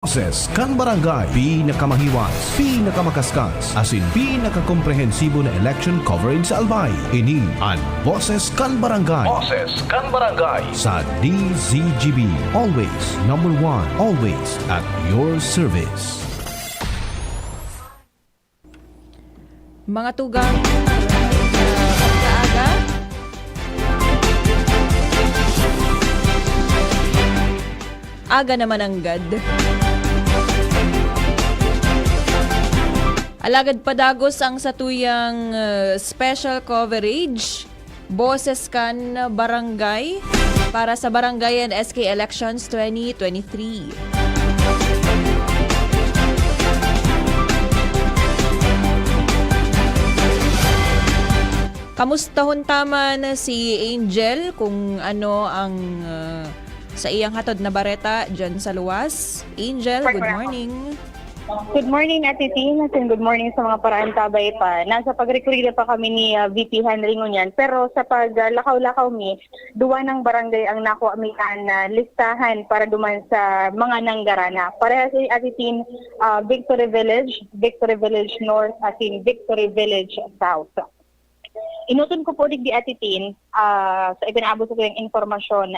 Boses kan barangay, pinakamahiwas, pinakamakaskas, asin pinakakomprehensibo na election coverage sa Albay. Ini ang Boses kan Barangay. Boses kan Barangay sa DZGB. Always number one, always at your service. Mga tugang pagkaaga. Aga naman ang gad. Alagad padagos ang satuyang special coverage Boses kan Barangay para sa Barangay and SK Elections 2023. Kamustahon taman si Angel kung ano ang sa iyang hatod na bareta dyan sa luwas. Angel, good morning. Good morning, Ate Tin, at good morning sa mga paraan tabay pa. Nasa pagrekurida pa kami ni VP Henry ngunyan, pero sa paglakaw-lakaw mi, duwa ng barangay ang nakuha mi na listahan para duman sa mga nanggarana. Pareha si Ate Tin, Victory Village North, at Victory Village South. Inuton ko po di Ate Tin, sa ipinaabot ko yung informasyon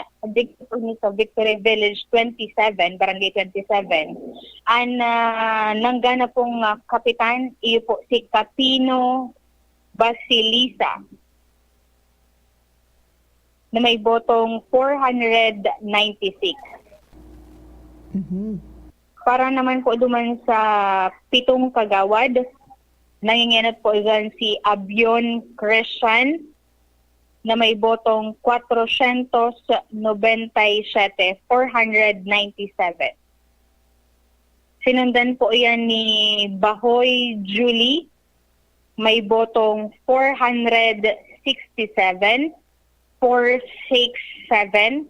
sa Victory Village 27, Barangay 27. Nanggana pong kapitan, iyo po si Capino Basilisa na may botong 496. Para naman po duman sa 7 kagawad, nangingenot po dyan si Abion Christian na may botong 497, 497. Sinundan po yan ni Bahoy Julie, may botong 467, 467.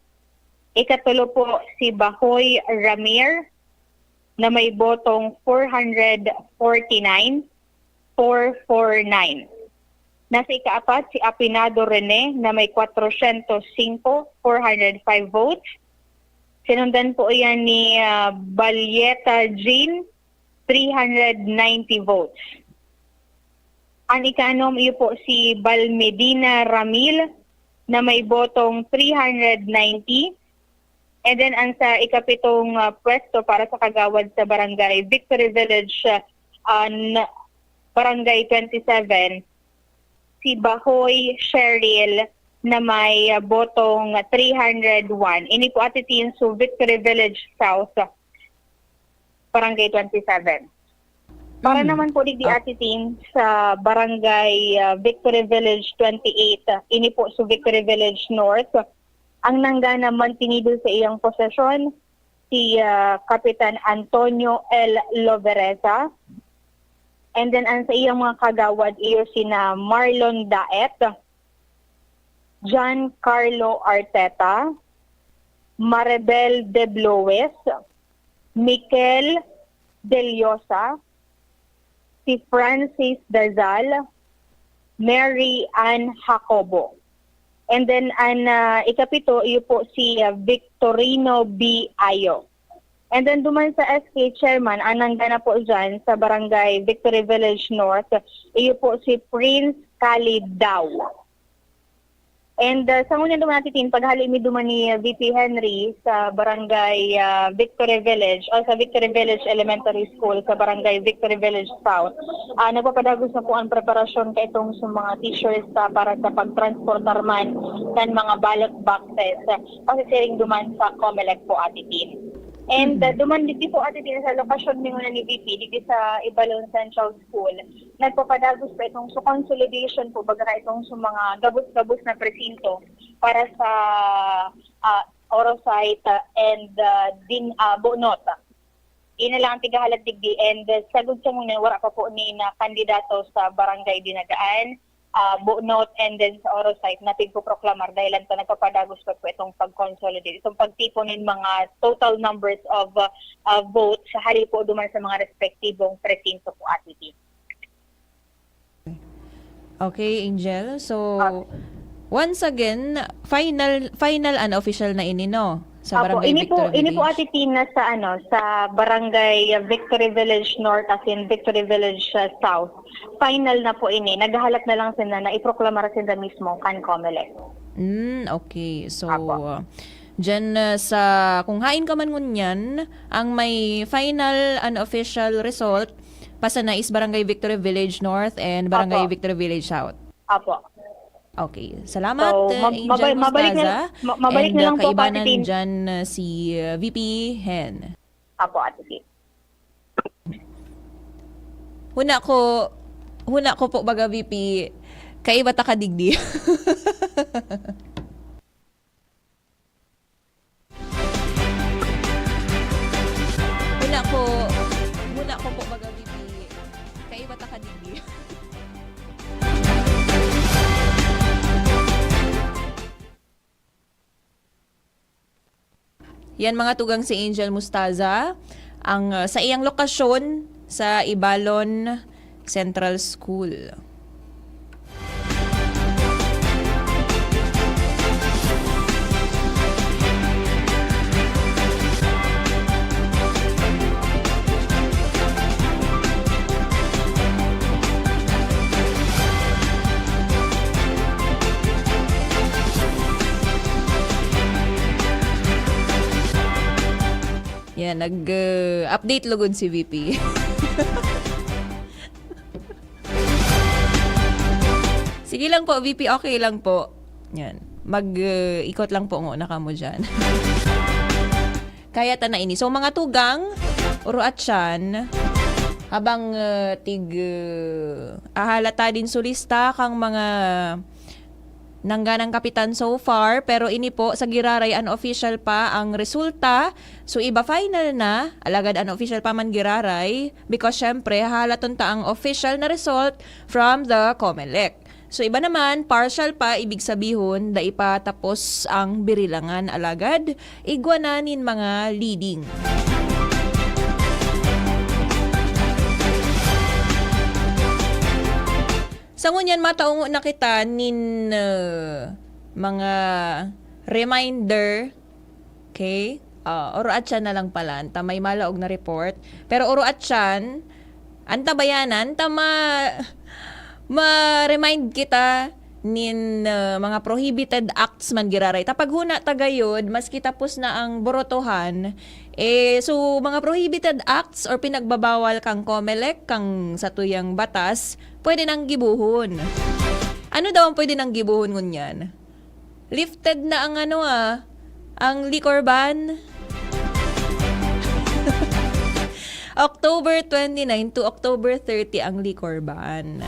Ikatulo po si Bahoy Ramir na may botong 449, 449. Nasa ikaapat, si Apinado Rene na may 405, 405 votes. Sinundan po yan ni Balyeta Jean, 390 votes. Ang ikanom, iyo po si Balmedina Ramil na may botong 390. And then ang sa ikapitong pwesto para sa kagawad sa barangay, Victory Village Barangay 27, si Bahoy Cheryl na may botong 301. Ini po Ate Tin, so Victory Village South, Barangay 27. Para naman po di Ate Tin sa Barangay Victory Village 28, ini po so Victory Village North. Ang nanggana mantinido sa iyang posesyon, si Kapitan Antonio L. Lovereza. And then, ang sa iyang mga kagawad, iyo sina Marlon Daet, John Carlo Arteta, Maribel De Bloes, Mikel Deliosa, si Francis Dazal, Mary Ann Jacobo. And then, ang ikapito, iyo po si Victorino B. Ayo. And then duman sa SK Chairman, anang gana po dyan sa Barangay Victory Village North, iyo po si Prince Khalid Daw. And sa ngunyan duman natin, paghali mi duman ni VP Henry sa Barangay Victory Village o sa Victory Village Elementary School sa Barangay Victory Village South, nagpapadagos na po ang preparasyon kay itong sa mga t-shirts para sa pagtransportar man ng mga ballot boxes kasi siring duman sa COMELEC po atitin. And duman dito po Ate Tin sa lokasyon ni VP dito sa Ibalon Central School. Nagpapadagos pa itong so consolidation po baga itong sa mga gabos-gabos na presinto para sa Orosite and Bonot. Ina lang ang tigahalat digdi and sagod sa muna wala pa po ni na kandidato sa Barangay Dinagaan, Bonot and then sa Orosite na tigpo-proklamar dahil ito nagpapadagos pa po itong pag-consolidate, itong pagtipon ng mga total numbers of votes sa hali po duman sa mga respektibong presinto po Ate Tin. Okay, Angel. So, once again, final and official na ini, no? sa Barangay ini po Victory Village. Ate Tina sa Barangay Victory Village North as in Victory Village South. Final na po ini. Naghahalat na lang sila na iproklamar sila mismo kan COMELEC. Okay. So, Apo. dyan kung hain ka man ngunyan, ang may final unofficial result, pasa na is Barangay Victory Village North and Barangay Apo. Victory Village South. Apo. Okay. Salamat, So, Angel mabalik Mustaza. mabalik And na lang po, kaibanan Ate Tin. dyan si VP Hen. Apo, Ate Tina. Huna ko po baga VP, kaiba ta kadigdi. Huna ko po baga VP, kaiba ta kadigdi. Yan mga tugang si Angel Mustaza ang sa iyang lokasyon sa Ibalon Central School. Yan, nag-update lugod si VP. Sige lang po, VP, okay lang po. Yan, mag-ikot lang po naka mo dyan. Kaya ta na ini. So, mga tugang, uro at siyan, habang ahalata din sulista kang mga nangganang kapitan so far, pero ini po sa Giraray unofficial pa ang resulta. So iba final na, alagad unofficial pa man Giraray because syempre halaton ta ang official na result from the COMELEC. So iba naman, partial pa, ibig sabihon da ipatapos ang birilangan alagad, igwananin mga leading. Sa ngunyan mataungo na kita nin mga reminder, okay? Oro at siya na lang pala, anta may malaog na report. Pero oro at siyan, anta bayanan, anta ma-remind kita nin mga prohibited acts man giraray. Tapag huna tagayod, maski tapos na ang borotohan, so mga prohibited acts or pinagbabawal kang COMELEC, kang satuyang batas, pwede nang gibuhon. Ano daw ang pwede nang gibuhon ngunyan? Lifted na ang ang liquor ban. October 29 to October 30 ang liquor ban.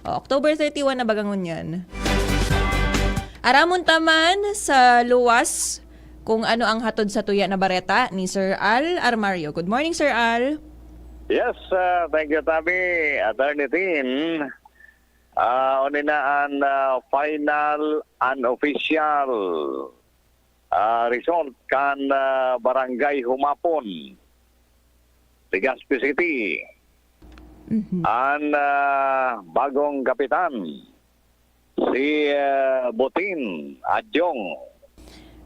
October 31 na bagang ngunyan. Aramon taman sa luwas kung ano ang hatod sa tuya na bareta ni Sir Al Armario. Good morning, Sir Al. Yes, thank you, Tabi. Attorney Tin, uninaan final unofficial result kan Barangay Humapon, Legazpi City. Ang bagong kapitan, si Botin Adjong.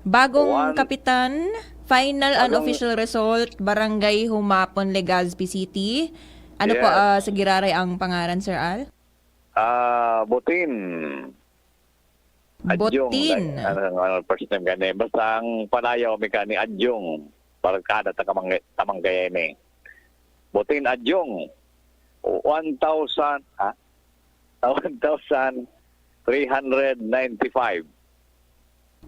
Bagong kapitan, final unofficial result, Barangay Humapon, Legazpi City. Ano po sa Giraray ang pangalan, Sir Al? Botin. Botin. First name gani. Basta ang panayaw may kani Adjong. Barkada tamang gaya ni. Botin Adjong. 1,395.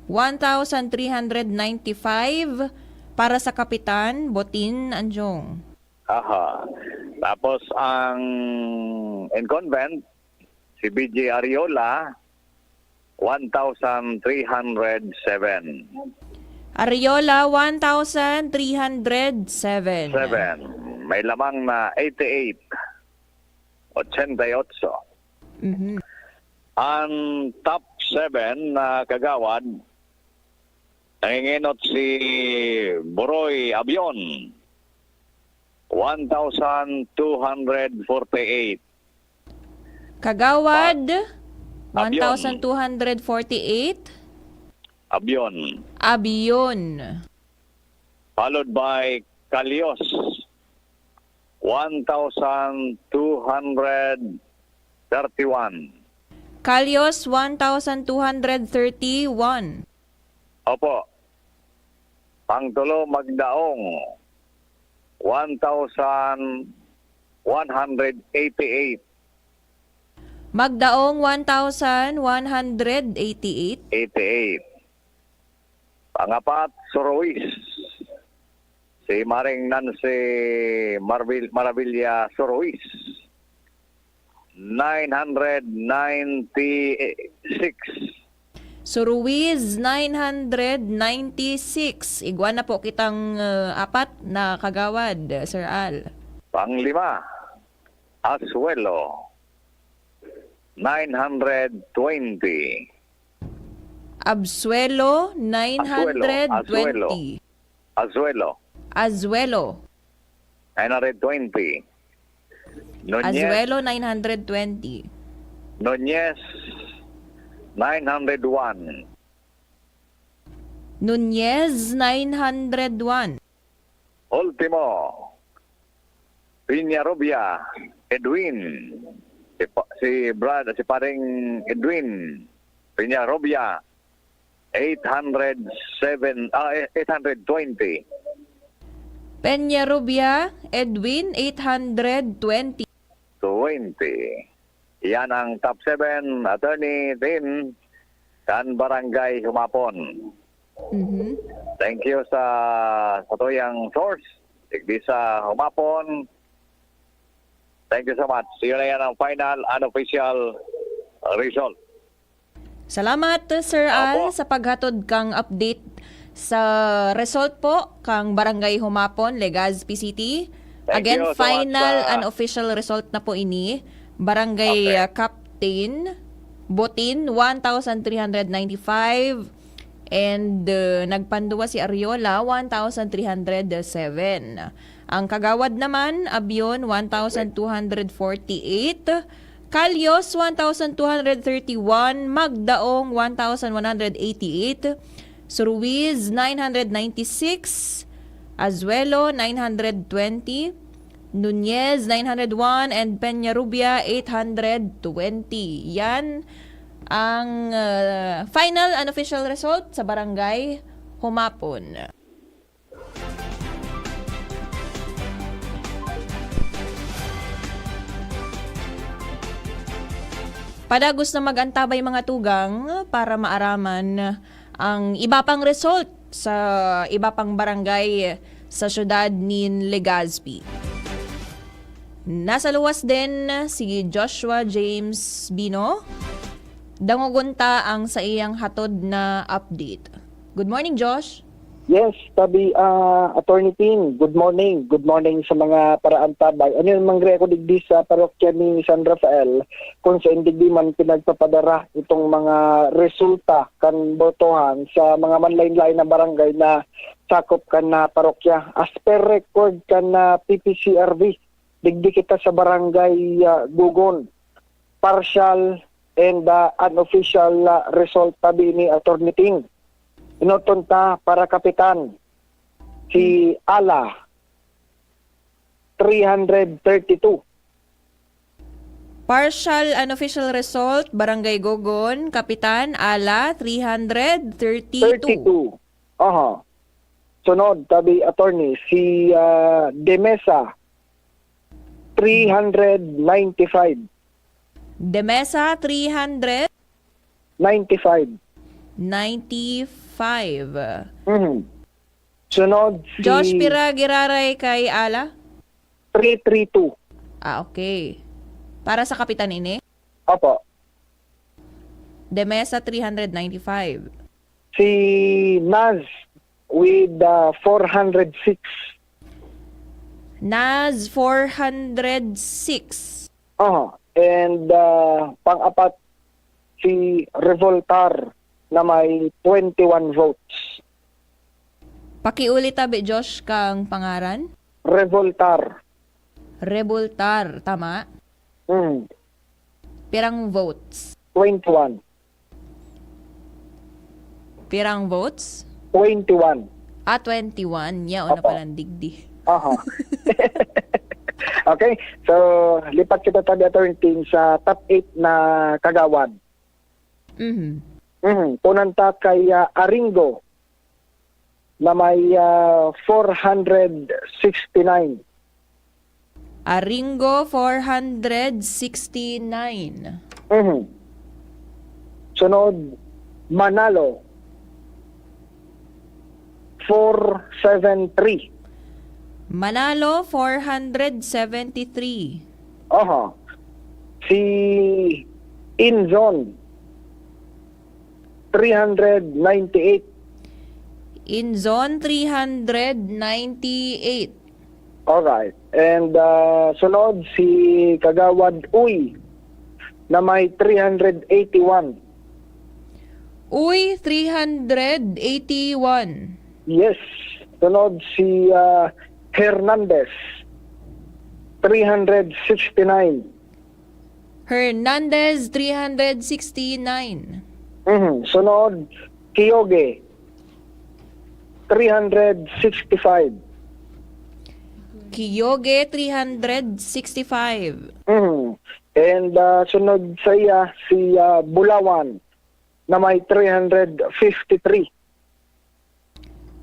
1,395 para sa kapitan, Botin Anjong. Aha. Tapos ang incumbent, si BJ Ariola, 1,307. Ariola, 1,307. May lamang na 88. 88. Ang top 7 na kagawad, nanginginot si Boroy Abion, 1,248. Kagawad, Abion. 1,248. Abion. Abion. Followed by Calios, 1,231. Kalyos, 1,231. Opo. Pangtulo, Magdaong, 1,188. Magdaong, 1,188. 88. Pangapat, Suruis. Si Maring Nancy Maravilla Suruis. 996. Suruiz, 996. Iguan na po kitang apat na kagawad, Sir Al. Panglima, Asuelo, 920. Absuelo, 920. Azuelo, Azuelo. 920. Nunez, Azuelo, 920. Nunez, 901. Nunez, 901. Ultimo, Piñarubia, Edwin. Si paring Edwin Piñarubia, 820. Peñarubia, Edwin, 820. 20. Yan ang top 7 attorney team kan Barangay Humapon. Mhm. Thank you sa tuyang source. Digdi sa Humapon. Thank you so much. Yun na yan ang final unofficial result. Salamat, Sir Al, Opo. sa paghatod kang update sa result po kang Barangay Humapon, Legazpi City. Thank Again, you so much, final unofficial result na po ini. Barangay Okay. Captain Botin, 1,395. And nagpanduwa si Ariola, 1,307. Ang kagawad naman, Abion, 1,248. Kalyos, 1,231. Magdaong, 1,188. Suruiz, 996. Azuelo, 920. Nunez, 901. And Peñarubia, 820. Yan ang final unofficial result sa Barangay Humapon. Padagos na magantabay mga tugang para maaraman ang iba pang result sa iba pang barangay sa syudad nin Legazpi. Nasa luwas din si Joshua James Bino. Dangugunta ang sa iyang hatod na update. Good morning, Josh. Yes, tabi Attorney Ting. Good morning. Good morning sa mga paraan tabay. Ano yung mga digdi sa parokya ni San Rafael kung sa indigdi man pinagpapadara itong mga resulta kan botohan sa mga manlain-lain na barangay na sakop kan na parokya. As per record kan na PPCRV, digdi kita sa barangay Gugon. Partial and unofficial result tabi ni Attorney Ting. Inotunta para kapitan si Ala 332. Partial unofficial result, Barangay Gogon, Kapitan Ala 332. 32. Aha. Sunod tabi attorney si Demesa 395. Demesa 395. 95. Sunod si Josh Pira giraray kay Ala? 332. Okay. Para sa Kapitan ini? Opo. Demesa 395. Si Naz with 406. Naz 406. And pang-apat si Revoltar na may 21 votes. Pakiulit tabi, Josh, kang pangaran? Revoltar. Revoltar, tama? Pirang votes? 21. Pirang votes? 21. 21. Yaon na Opo. palang digdi. Aha. Okay, so lipat kita tabi Attorney Ting sa top 8 na kagawad. Punanta kay Aringo na may 469. Aringo, 469. Sunod, Manalo, 473. Manalo, 473. Aha. Si Inzon, 398. In zone 398. Alright. And sunod, si Kagawad Uy na may 381. Uy, 381. Yes. Sunod, si Hernandez, 369. Hernandez, 369. Sunod, Kyoge, 365. Kiyoge, 365. And sunod sa iya, si Bulawan na may 353.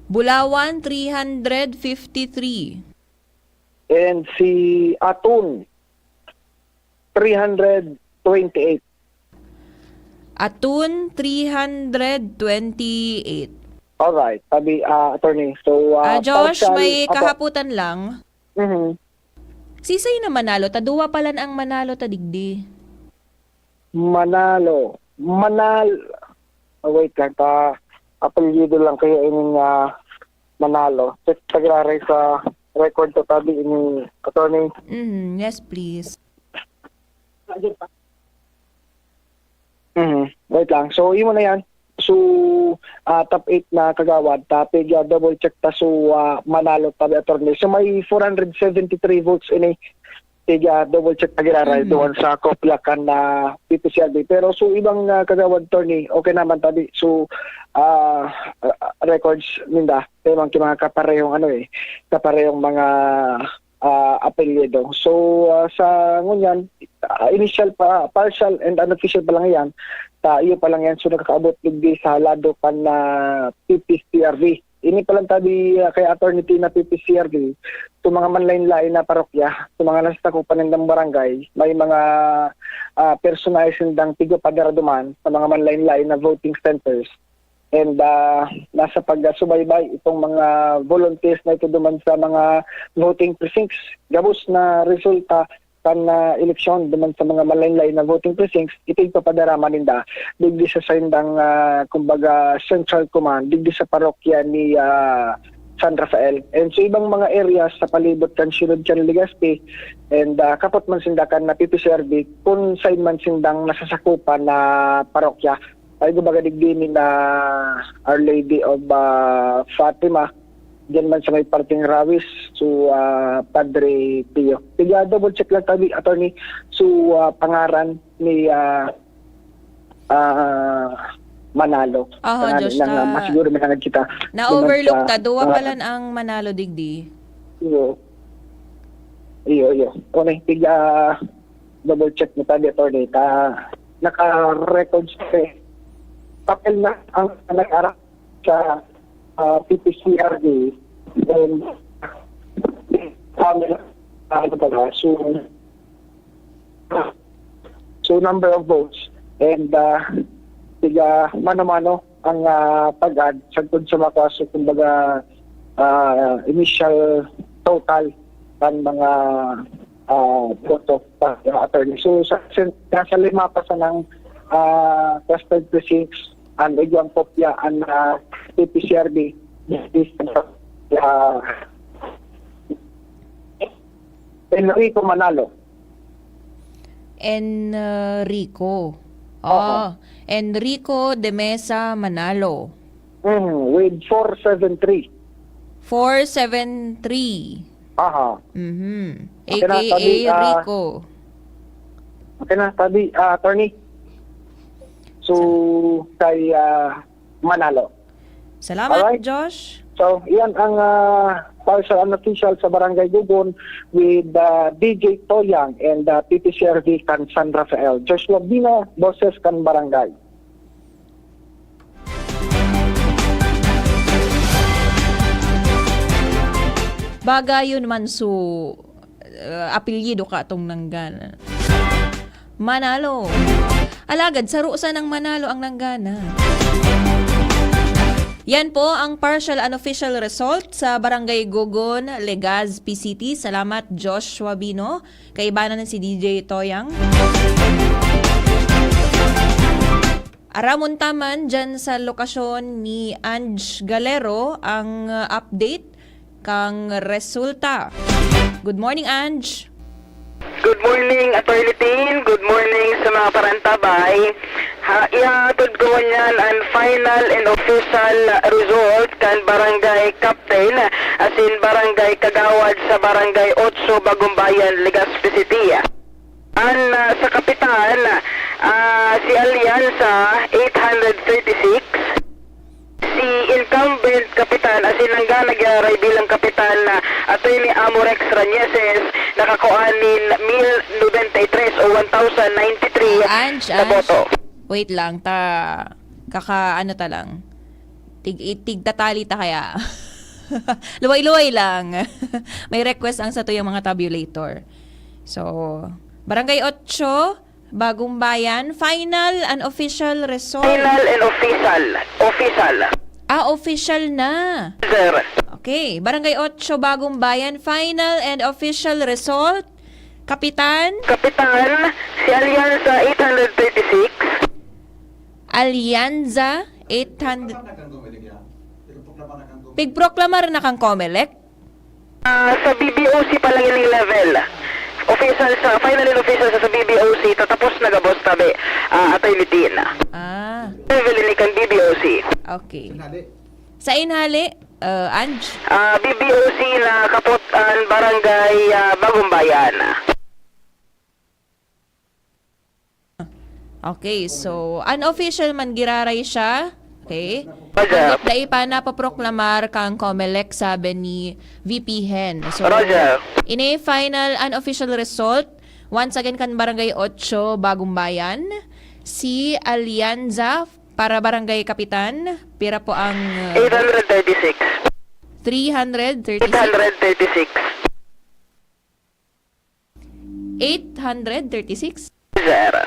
Bulawan, 353. And si Atun, 328. Atun, 328. Alright, sabi attorney. So, Josh, partial- may Apo. kahaputan lang. Sisay na manalo, taduwa palan ang manalo tadigdi. Manalo. Wait lang, apelyido lang kayo ining Manalo. Check tagraray sa record to tabi ini attorney. Yes, please. Wait lang. So, imo na yan. So, top 8 na kagawad. Tapig double check ta so Manalo tabi attorney. So, may 473 votes ini. Tiga double check tagiraray doon sa kopyakan na PPCLB. Pero so, ibang kagawad attorney, okay naman tabi. So, records ninda. Pero mga kaparehong kaparehong mga apelyido. So, sa ngunyan, initial pa, partial and unofficial pa lang yan. Iyo pa lang yan. So, nakakaabot ligdi sa lado pa na PPCRV. Ini pa lang tabi kay attorney na PPCRV. Ito mga manlain-lain na parokya, ito mga nasasakupan ng barangay, may mga personalized ng tigo padaraduman sa mga manlain-lain na voting centers. And nasa pagsubaybay itong mga volunteers na ito duman sa mga voting precincts. Gabos na resulta kan eleksyon duman sa mga malaylay na voting precincts, ito ipapadarama ninda digdi sa sindang kumbaga central command, digdi sa parokya ni San Rafael. And sa ibang mga areas sa palibot kan Sunod kan Legazpi and kapot man sindakan na PPCRB kung saan man sindang nasasakupan na parokya ay gumaga digdi ni na Our Lady of Fatima diyan man sa may parting Rawis so Padre Pio. Tiga double check lang tabi attorney so pangaran ni Manalo. Josh, mas siguro may nangad kita. Na-overlook ta, duwa palan ang Manalo digdi. Iyo. Okay, tiga double check mo tabi attorney naka-records papel na ang nag-arap sa PPCRD and so number of votes and tiga mano-mano ang pag-add sagtod sa makaso kumbaga initial total ng mga boto pa attorney. So nasa 5 pa sa ng trusted precincts ang igyang kopya ang PPCRB Enrico Manalo. Enrico. Oo. Enrico de Mesa Manalo. With 473. 473. Aha. Okay na, AKA tabi, Rico. Okay na, tabi, attorney. So, kay Manalo. Salamat, Alright. Josh. So, yan ang partial unofficial sa Barangay Gugon with DJ Toyang and PPCRV kan San Rafael. Joshua Bina, Boses kan Barangay. Bagayon man su apelyido ka tong nanggana. Manalo. Alagad, sarusa ng Manalo ang nanggana. Yan po ang partial unofficial result sa Barangay Gugon, Legazpi City. Salamat, Joshua Bino. Kaibanan si DJ Toyang. Aramon taman dyan sa lokasyon ni Ange Galero ang update kang resulta. Good morning, Ange. Good morning, Attorney Tin. Good morning sa mga parantabay. Ihatod ko niyan ang final and official result kan Barangay Captain as in Barangay Kagawad sa Barangay 8 Bagumbayan, Legazpi City. Sa kapitan, si Alianza 836. Si incumbent kapitan as in hanggang nagyaray bilang kapitan na Attorney Amorex Ranieses nakakuanin 1,093 o 1,093 na boto. Wait lang, ano ta lang. Tigtatali ta kaya. Luway-luway lang. May request ang sa to yung mga tabulator. So, Barangay 8, Bagong Bayan, final and official result. Final and official. Official. Official na. Sir. Okay, Barangay 8, Bagong Bayan, final and official result. Kapitan? Kapitan, si Alianza 836. Alianza 800. Pigproklamar na kang Comelec? Sa BBOC pa lang yung level. Official sa, final and official sa BBOC, tatapos na gabos tabi. Atay litin. Level ni kang BBOC. Okay. Sa Inhali, Ange? BBOC na kapot ang Barangay Bagong Bayan. Okay, so unofficial man giraray siya. Okay. Roger. Hanggat na ipa napaproklamar kang Comelec, sabi ni VP Hen. So, Roger. in a final unofficial result, once again kan Barangay 8, Bagong Bayan, si Alianza para Barangay Kapitan, pira po ang 836. 336. 836? 836. Sir.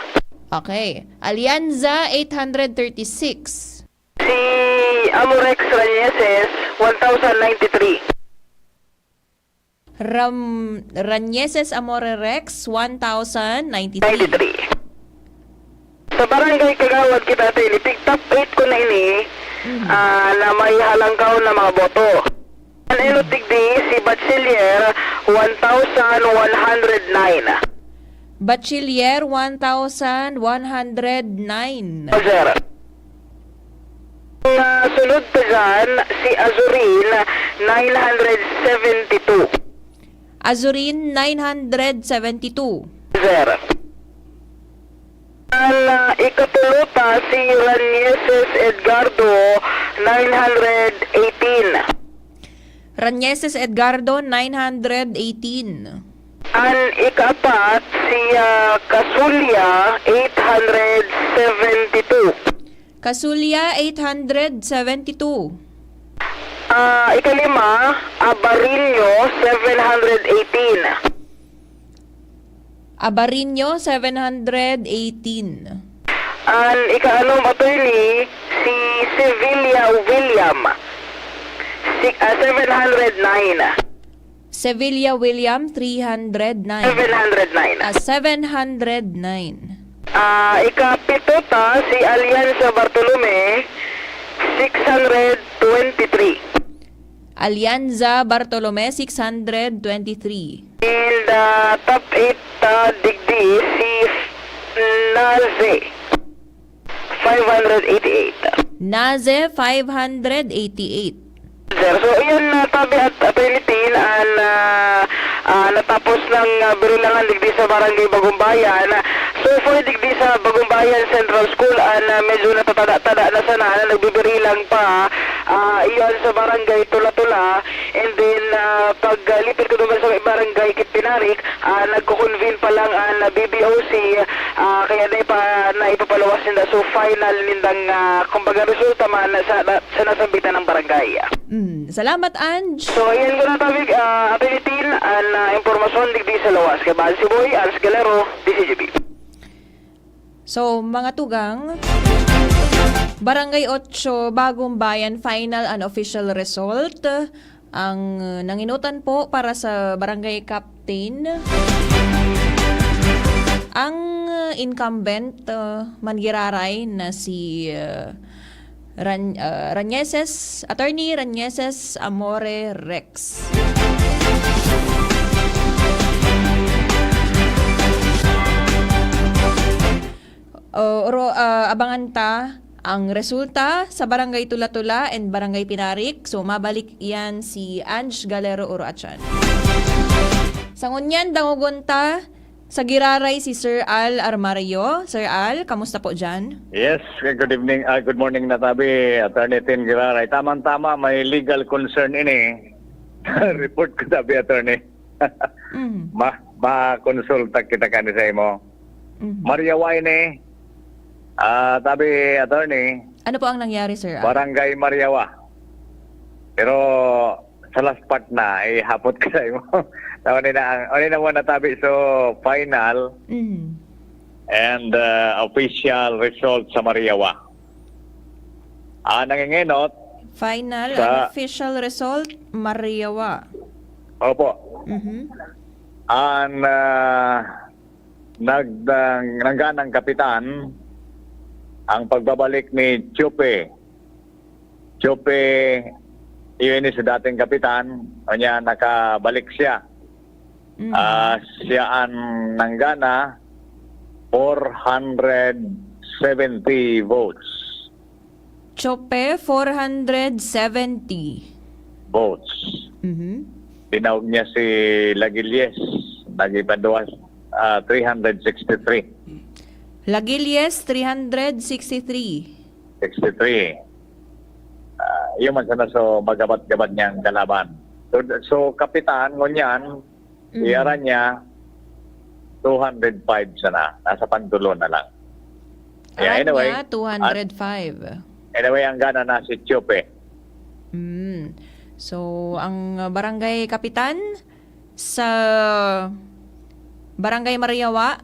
Okay. Alianza, 836. Si Amorex Ranieses, 1,093. Ranieses Amore Rex, 1,093. 93. Sa Barangay Kagawad kita tayo, top 8 ko na ini na may halangkaw na mga boto. Ang enutig di si Bachelier, 1,109. Bachelier, 1,109. Sir. Sunod pa dyan, si Azurin, 972. Azurin, 972. Sir. Ang ikatulo pa, si Ranieses Edgardo, 918. Ranieses Edgardo, 918. Ang ikaapat, si Kasulya, 872. Kasulia, 872. Ikalima, Abarinyo, 718. Abarinyo, 718. Ang ikaanom, attorney, si Sevilla William, 709. Sevilla William, 309. 709. 709. Ikapito ta, si Alianza Bartolome, 623. Alianza Bartolome, 623. And top 8 digdi, si Naze, 588. Naze, 588. Sir, so yun tabi at apelitin ang natapos ng birulangan digdi sa Barangay Bagong Bayan. So for digdi sa Bagong Bayan Central School, medyo natatada na sana, nagbibirilang pa, iyon sa barangay Tula-Tula, and then paglipid ko naman sa barangay Kitpinarik, nagko-convene pa lang na BBOC, kaya na ipapalawas nila. So final nindang, kumbaga resulta man sa nasambitan ng barangay. Salamat, Ange. So ayan ko na tabig, apelitin, impormasyon digdi sa lawas. Kaya Bahal Siboy, Ars Galero, DCGB. So, mga tugang, Barangay 8, Bagong Bayan, final unofficial result. Ang nanginutan po para sa barangay captain, ang incumbent mangiraray na si Attorney Ranieses Amore Rex. Abangan ta ang resulta sa Barangay Tula-Tula and Barangay Pinarik. So, mabalik yan si Ange Galero Uruachan. Sa ngunyan, dangugon ta sa Giraray si Sir Al Armario. Sir Al, kamusta po dyan? Yes, good evening, good morning Natabi, Attorney Tin Giraray. Tamang-tama, may legal concern ini. Report ko tabi, Attorney. Ma-consulta kita kanina sa imo. Maria Waine, tabi, Attorney. Ano po ang nangyari, Sir Al? Barangay Mariawa. Pero sa last part na, hapot ka sa imo. Ano na muna tabi, so final and official result sa Mariawa. Nangingenot. Final sa, and official result, Mariawa. Opo. Ang nangganang kapitan, ang pagbabalik ni Chupe, iyon sa dating kapitan, kanya nakabalik siya. Siya ang nanggana 470 votes. Chope, 470 votes. Tinawag niya si Lagilies, nagipaduas 363. Lagilies, 363. 63. Yung man sana so magabat-gabat niyang kalaban. So kapitan ngunyan, iyaran niya 205 sana. Nasa pantulo na lang. Yeah, anyway, niya, 205. Anyway, ang gana na si Chupe. So, ang barangay kapitan sa Barangay Mariawa,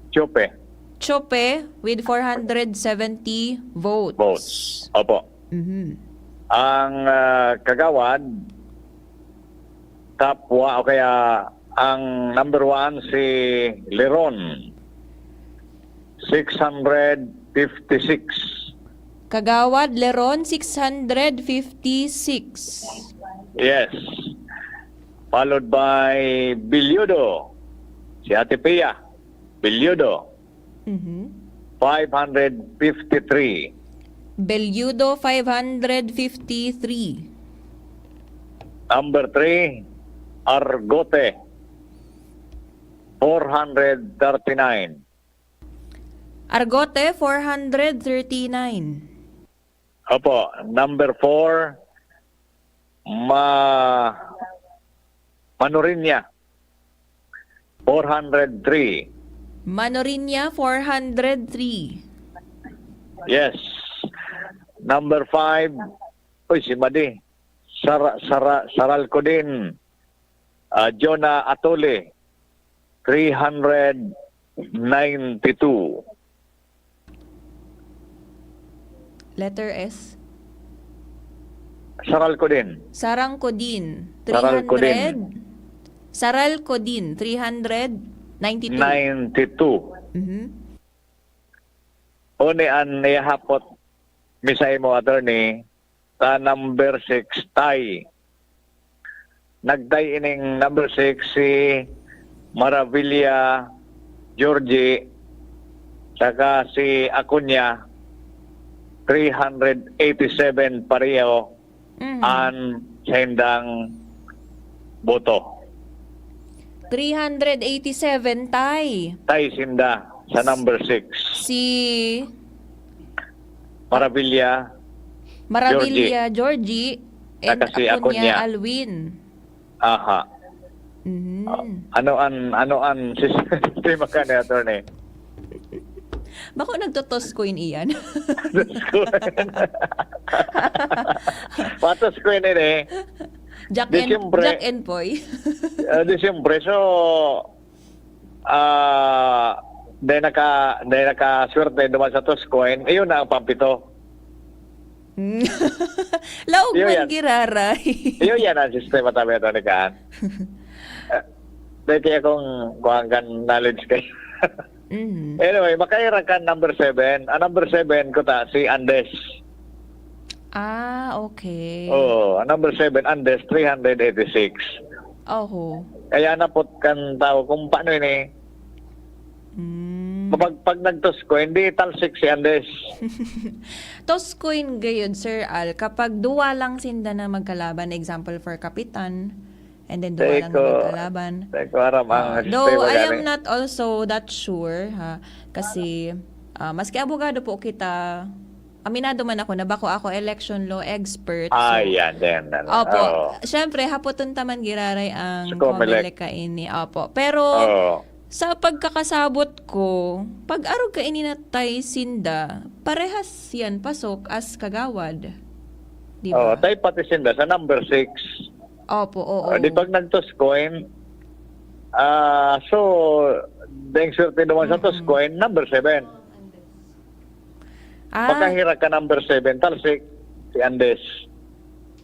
Chupe. Chope with 470 votes. Opo. Ang kagawad, kapwa o kaya ang number 1 si Leron, 656. Kagawad Leron, 656. Yes. Followed by Bilyudo, si Ate Pia, Bilyudo, 553. Belyudo, 553. Number 3, Argote, 439. Argote, 439. Opo. Number 4, Manorinya, 403. Manorinya, 403. Yes. Number 5, si Madi, Saralco din, Jonah Atole, 392. Letter S. Saralco din. Sarangkodin, Saralcodin. 300. Saralcodin, 392. 92. Une an niyahapot misay mo, Attorney, sa number 6, Tay. Nagtay ining number 6 si Maravilla Georgie, saka si Acuña, 387 pareho ang sendang boto. 387, Tay. Tay sinda. Sa number 6. Si Maravilla, Maravilla Georgie and Saka si Acuña Acuña. Alwin. aha. Mhm. Ano an sistema ka ni attorney? Bako nagtotos coin iyan. Patos ko yun eh. Jack Di and siyempre. Jack and Poy. Disyembre, so, dahil naka-swerte duman sa Toscoin, iyon na ang pampito. Laog Iyo man yan. giraray. Iyon yan ang sistema tabi ito ni Kaan. Dahil kaya kung kuhanggan knowledge kayo. Mhm. Anyway, makaira ka number 7. Ang number 7 ko ta, si Andes. Ah, okay. Oo, ang number 7, Andes, 386. Oho. Kaya napot kan tao kung paano yun eh. Pag nagtosko, hindi talsik si Andes. Toscoin gayud, Sir Al, kapag duwa lang sinda na magkalaban, example for kapitan, and then duwa lang na magkalaban. Teko, aram ang Though sistema I am gani. not also that sure, ha, kasi maski abogado po kita, aminado man ako na bako ako election law expert. Yan din. Opo. Oo. Siyempre, hapoton taman giraray ang Sa Comelec. Comelec kaini. Opo. Pero, Oo. sa pagkakasabot ko, pag-arog ka ininatay sinda, parehas yan pasok as kagawad. Di Oo, ba? tayo pati sinda sa number 6. Opo, oo. Di pag nag-Toscoin, so, dahil swerte naman sa Toscoin, number 7. Pagkahira ka number 7, talsik si Andes.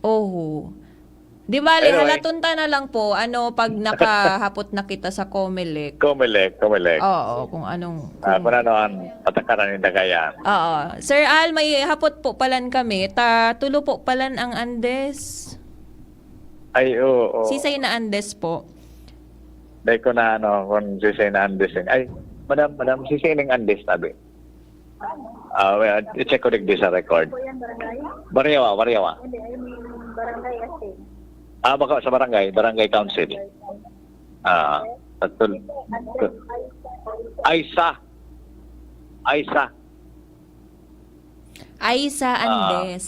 Oho. Di bali, Anyway. halatunta na lang po, pag nakahapot na kita sa Comelec. Comelec. Oo, kung anong... Kung ano ang patakaran nila kaya. Oo. Sir Al, may hapot po palan kami. Tulo po palan ang Andes. Ay, oo. Sisay na Andes po. Dahil ko na kung sisay na Andes. Ay, madam, sisay ng Andes, sabi. I-check ko digdi sa record. Bariawa. Baka sa barangay council. Aisa Andes.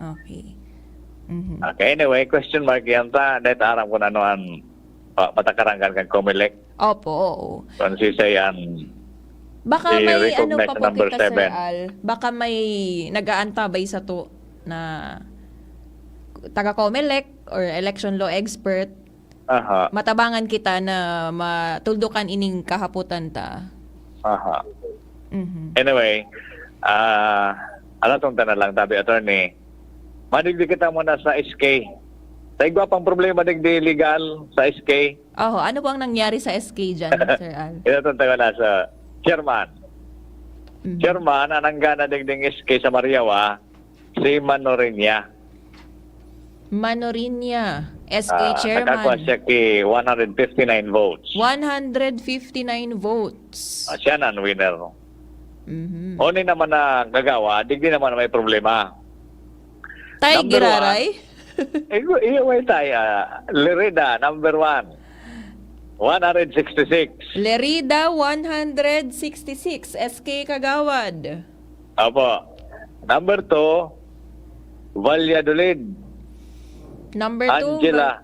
Okay. Mhm. Okay, anyway, question mark yan ta. Dahil aram ko na ano ang patakarangan kang Comelec. Opo, oo. Kung sisay ang Baka may I-recognize pa po na number kita, Sir 7. Al. Baka may nag-aantabay sa to na taga-Comelec or election law expert. Aha. Matabangan kita na matuldukan ining kahaputan ta. Aha. Mhm. Anyway, alatong na lang, tabi attorney. Madigdi kita muna sa SK. Tayo pang problema digdi legal sa SK. Oho, ano po ang nangyari sa SK dyan, Sir Al? Ilatong na sa chairman. Mhm. Chairman, ananggana digding SK sa Mariawa, si Manorinia. Manorinia, SK Chairman. Nakakuha siya ki 159 votes. 159 votes. Siya na ang winner. Mhm. Oni naman na gagawa, digdi naman na may problema. Tay Number Giraray? Iyo may tayo. Lerida, number 1. 166. Lerida, 166. SK Kagawad. Apo. Number 2, Valladolid. Number 2. Angela.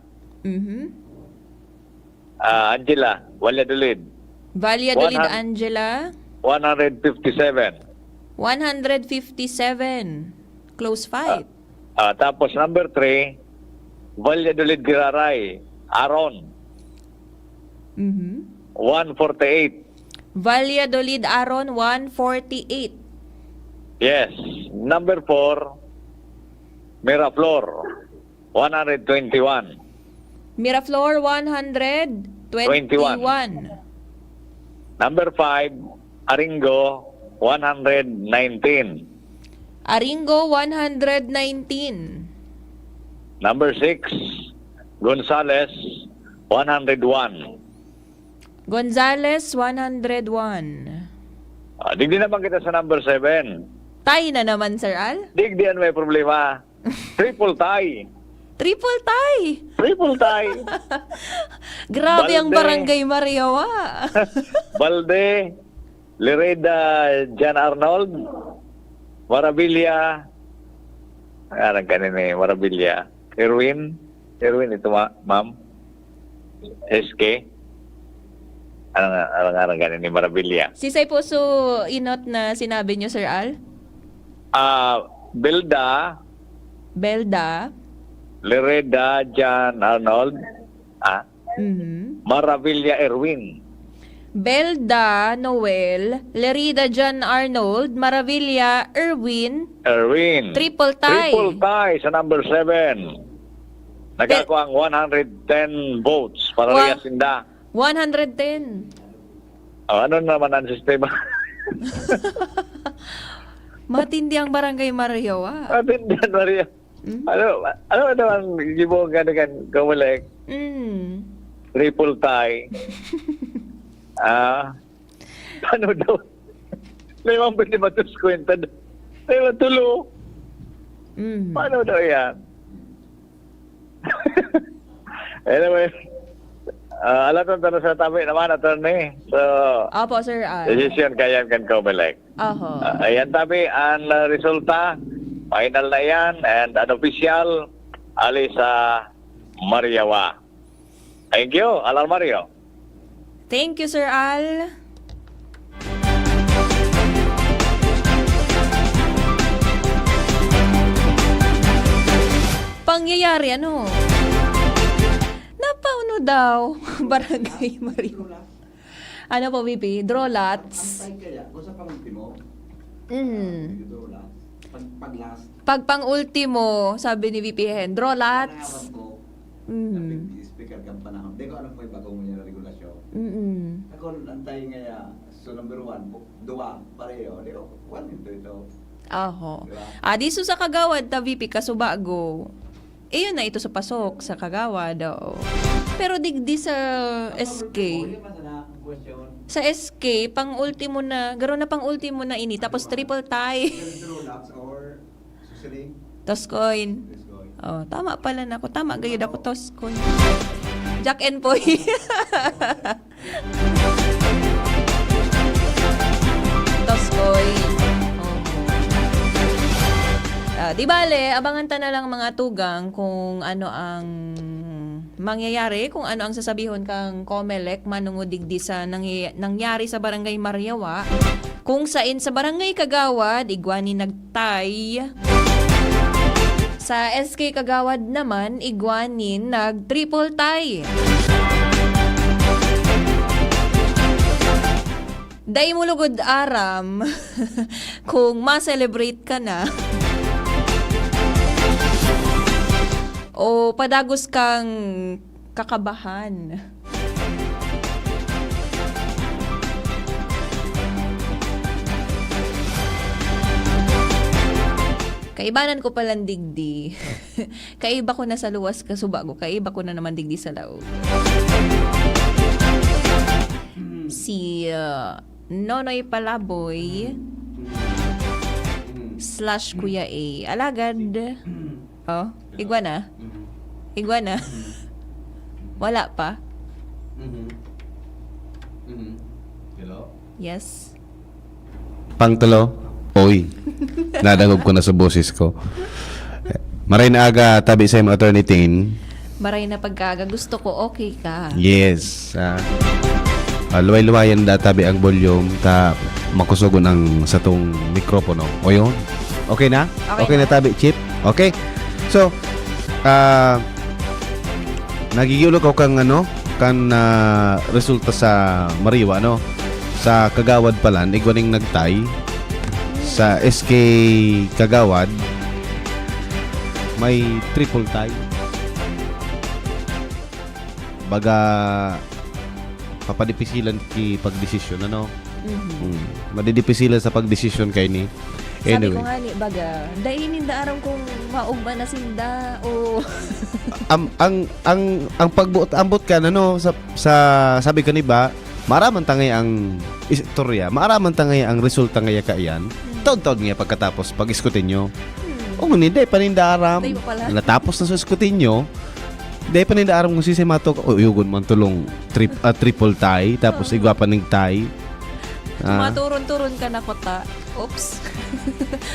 Angela, Valladolid. Valladolid, 100. Angela. 157. 157. Close fight. Tapos number 3, Valladolid Giraray. Aaron. 148. Valladolid, Aron, 148. Yes. Number 4, Miraflor. 121. Miraflor, 121. Number 5, Aringo, 119. Aringo, 119. Number 6, Gonzales, 101. Gonzales, 101. Digdi naman kita sa number 7. Tay na naman, Sir Al. Digdian may problema. Triple tie. Triple tie. Triple tie. Grabe ang Balde. Barangay Mariawa. Balde, Lereda Jan Arnold, Marabilia, arang kanini, Marabilia, Erwin ito ma'am, SK, arang kanini, Marabilia. Sisay po so inot na sinabi nyo, Sir Al? Belda, Lereda Jan Arnold, Mhm. Maravilla Erwin. Belda Noel, Lerida John Arnold, Maravilla Erwin, triple tie. Triple tie sa number 7. Nagkako ang 110 votes para Wow. sinda. 110. Ano naman ang sistema? Matindi ang Barangay Mariowa. Atin din, Maria. Ano ang gibong ganun kawalek? Triple tie. Paano daw? Limang pwede matuskwenta. Limang tulo. Paano daw yan? Anyway, alam ko tanong sa tabi naman, attorney. So, Opo, Sir Al. decision kayan kan kawalek. Oho. Ayan tabi, ang resulta, final na yan, and unofficial, ali sa Mariawa. Thank you, Alar Mario. Thank you, Sir Al. Pangyayari, ano? Napauno daw, Barangay Mariowa. Ano po, VP? Draw lots. Pag pang-ultimo, sabi ni VP Hen, draw lots. Speaker ka panahon. Di ko alam po yung bagong mo na regulasyon. Ako, antay nga, so number 1, duwa, pareho. Di ko, 1 ito. Aho. Diba? Diso sa Kagawad, ta VP, kasubago. Yun na ito sa pasok, sa Kagawad. Pero digdi sa SK. Sa SK, pang-ultimo na, garo na pang-ultimo na ini, tapos triple tie. or susiling. Toscoin. Oh, tama pala na ako. Tama gayud ako, Toscoin. Jack and Poy. Toscoin. Di bale, abangan ta na lang mga tugang kung ano ang mangyayari, kung ano ang sasabihon kang COMELEC manungod digdi sa nangyari sa Barangay Mariowa, kung sain sa Barangay Kagawad igwani nagtay, sa SK Kagawad naman igwanin nag triple tie. Day mo lugod aram kung ma-celebrate ka na o padagos kang kakabahan. Kaibanan ko palang digdi. Kaiba ko na sa luwas kasubago. Kaiba ko na naman digdi sa laog. Si Nonoy Palaboy / Kuya A. Alagad. Oh, iguana. Iguana. Wala pa. Hello? Yes. Pangtulo, oy. Nadangog ko na sa boses ko. Maray na aga tabi sa mga attorney Tin. Maray na pagkaga. Gusto ko okay ka. Yes. Luway-luwayan da tabi ang volume ta makusugon ang sa tong mikropono. O yun? Okay na? Okay na tabi, Chip? Okay. So, nagigilo ko kang resulta sa Mariwa, no? Sa Kagawad pala, igwaning nagtay. Sa SK Kagawad, may triple tie. Baga, papadipisilan ki pagdesisyon, ano? Madidipisilan sa pagdesisyon kay ni. Sabi ko Anyway. nga ni Baga, dainin da aram kung maugma na sinda o ang pagbuot ambot ka sa sabi ko ni ba maraman tangay ang istorya, maraman tangay ang resulta ngaya kaiyan. Taud-taud nga pagkatapos pag iskutin nyo. O ngunit day panindaram. Day pa pala. Natapos na sa iskutin nyo. Day panindaram kung sisimatok o yugon man tulong triple tie tapos igwa pa ning tie. Maturon-turon ka na kota. Oops.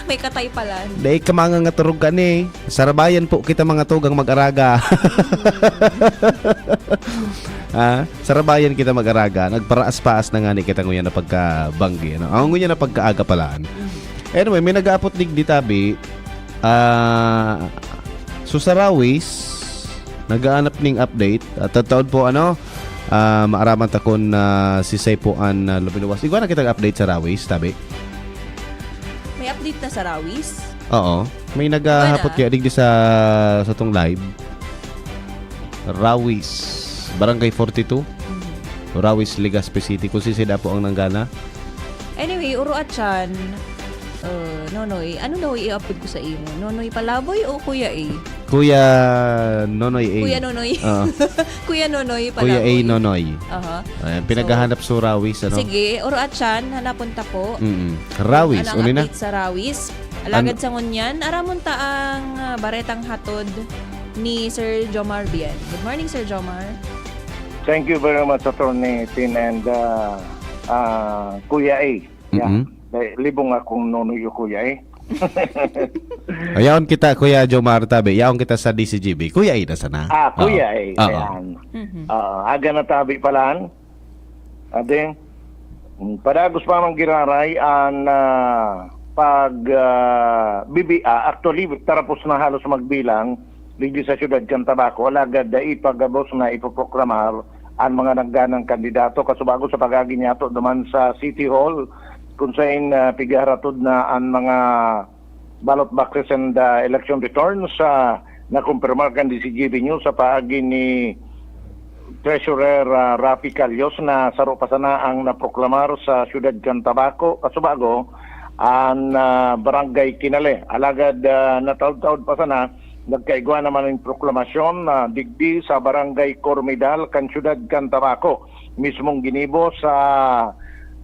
May katay pala. Dahil ka mga nga turog ka ni. Sarabayan po kita mga tugang mag-araga. Sarabayan kita mag-araga. Nagparaas-paas na nga ni kita nguyan na pagkabanggi. Ano? Ang nguyan na pagkaaga palaan. Anyway, may nag-aapot digdi tabi. So sa Rawis, nagaanap ning update. At taon po maaraman takon si Saipuan Lubinuwas. Igual na kitang update sa Rawis, tabi. May update na sa Rawis? Oo. May naghahapot kaya digdi sa tong live. Rawis, Barangay 42. Rawis, Legazpi City. Kung sisida po ang nanggana. Anyway, uro at yan. Nonoy, ano daw i-upload ko sa imo? Nonoy Palaboy o Kuya A? Kuya Nonoy A. Kuya Nonoy. Kuya Nonoy Palaboy. Kuya A Nonoy. Aha. Ayan, pinaghahanap sa Rawis. Ano? Sige, uro at yan. Hanapunta po. Rawis, Anong uni na. update sa Rawis? Alagad sa ngunyan, aramunta ang baretang hatod ni Sir Jomar Bien. Good morning, Sir Jomar. Thank you very much, Attorney Tin and Kuya A. Yeah. Libong akong nonoy yung Kuya A. Ayaon kita, Kuya Jomar tabi. Ayaon kita sa DCGB. Kuya A na sana. Kuya A. Ayan. Aga na tabi palaan. Ading, padagos pa mang giraray ang actually, tarapos na halos magbilang ligdi sa siyudad kan Tabaco, alagad da ipagabos na ipoproklamar ang mga nagganang kandidato kasubago sa pagagi niyato duman sa City Hall kung saan pigaratod na ang mga ballot boxes and election returns na kumpirmar kan DCGB News sa paagi ni Treasurer Rafi Calyos na saro pa sana ang naproklamar sa siyudad kan Tabaco kasubago ang barangay Kinale. Alagad na taod-taod pa sana nagkaigwa naman ng proklamasyon na digdi sa barangay Cormidal kan siyudad kan Tabaco mismong ginibo sa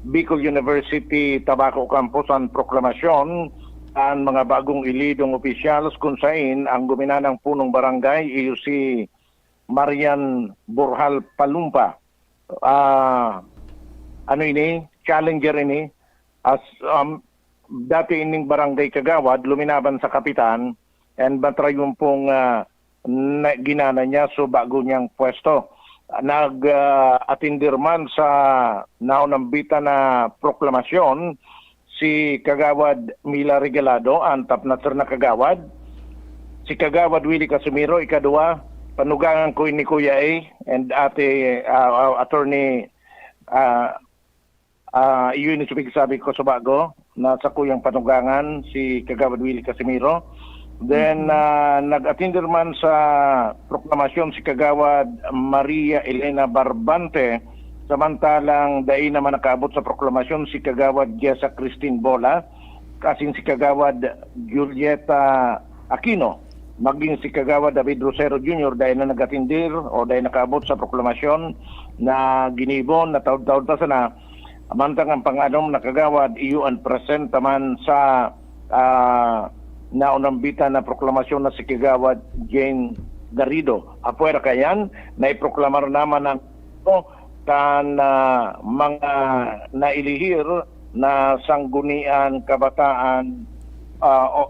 Bicol University Tabaco Campus ang proklamasyon ang mga bagong ilidong opisyals kung saan ang guminanang punong barangay iyo si Marian Burhal Palumpa. Challenger ini as dati ining barangay Kagawad luminaban sa kapitan and batrayon pong ginana niya so bago niyang pwesto. Nag-atindir man sa naunambita na proklamasyon si Kagawad Mila Regalado, ang tapnater na Kagawad. Si Kagawad Willie Casimiro, ikadua, panugangan ko ni Kuya A and ate attorney yun yung sabi ko sa bago na sa kuyang panugangan si Kagawad Willie Casimiro. Then, nag-atindir man sa proklamasyon si Kagawad Maria Elena Barbante, samantalang dai naman nakaabot sa proklamasyon si Kagawad Jessa Christine Bola, kasing si Kagawad Julieta Aquino, maging si Kagawad David Rosero Jr. dahil na nag-atindir o dahil nakaabot sa proklamasyon na ginibon na taod-taod pa sana, amantang ang panganom na Kagawad iyo ang present naman sa naunambita na proklamasyon na si Kagawad Jane Garrido. Apuera kayan, naiproklamar naman ng mga nailihir na sanggunian kabataan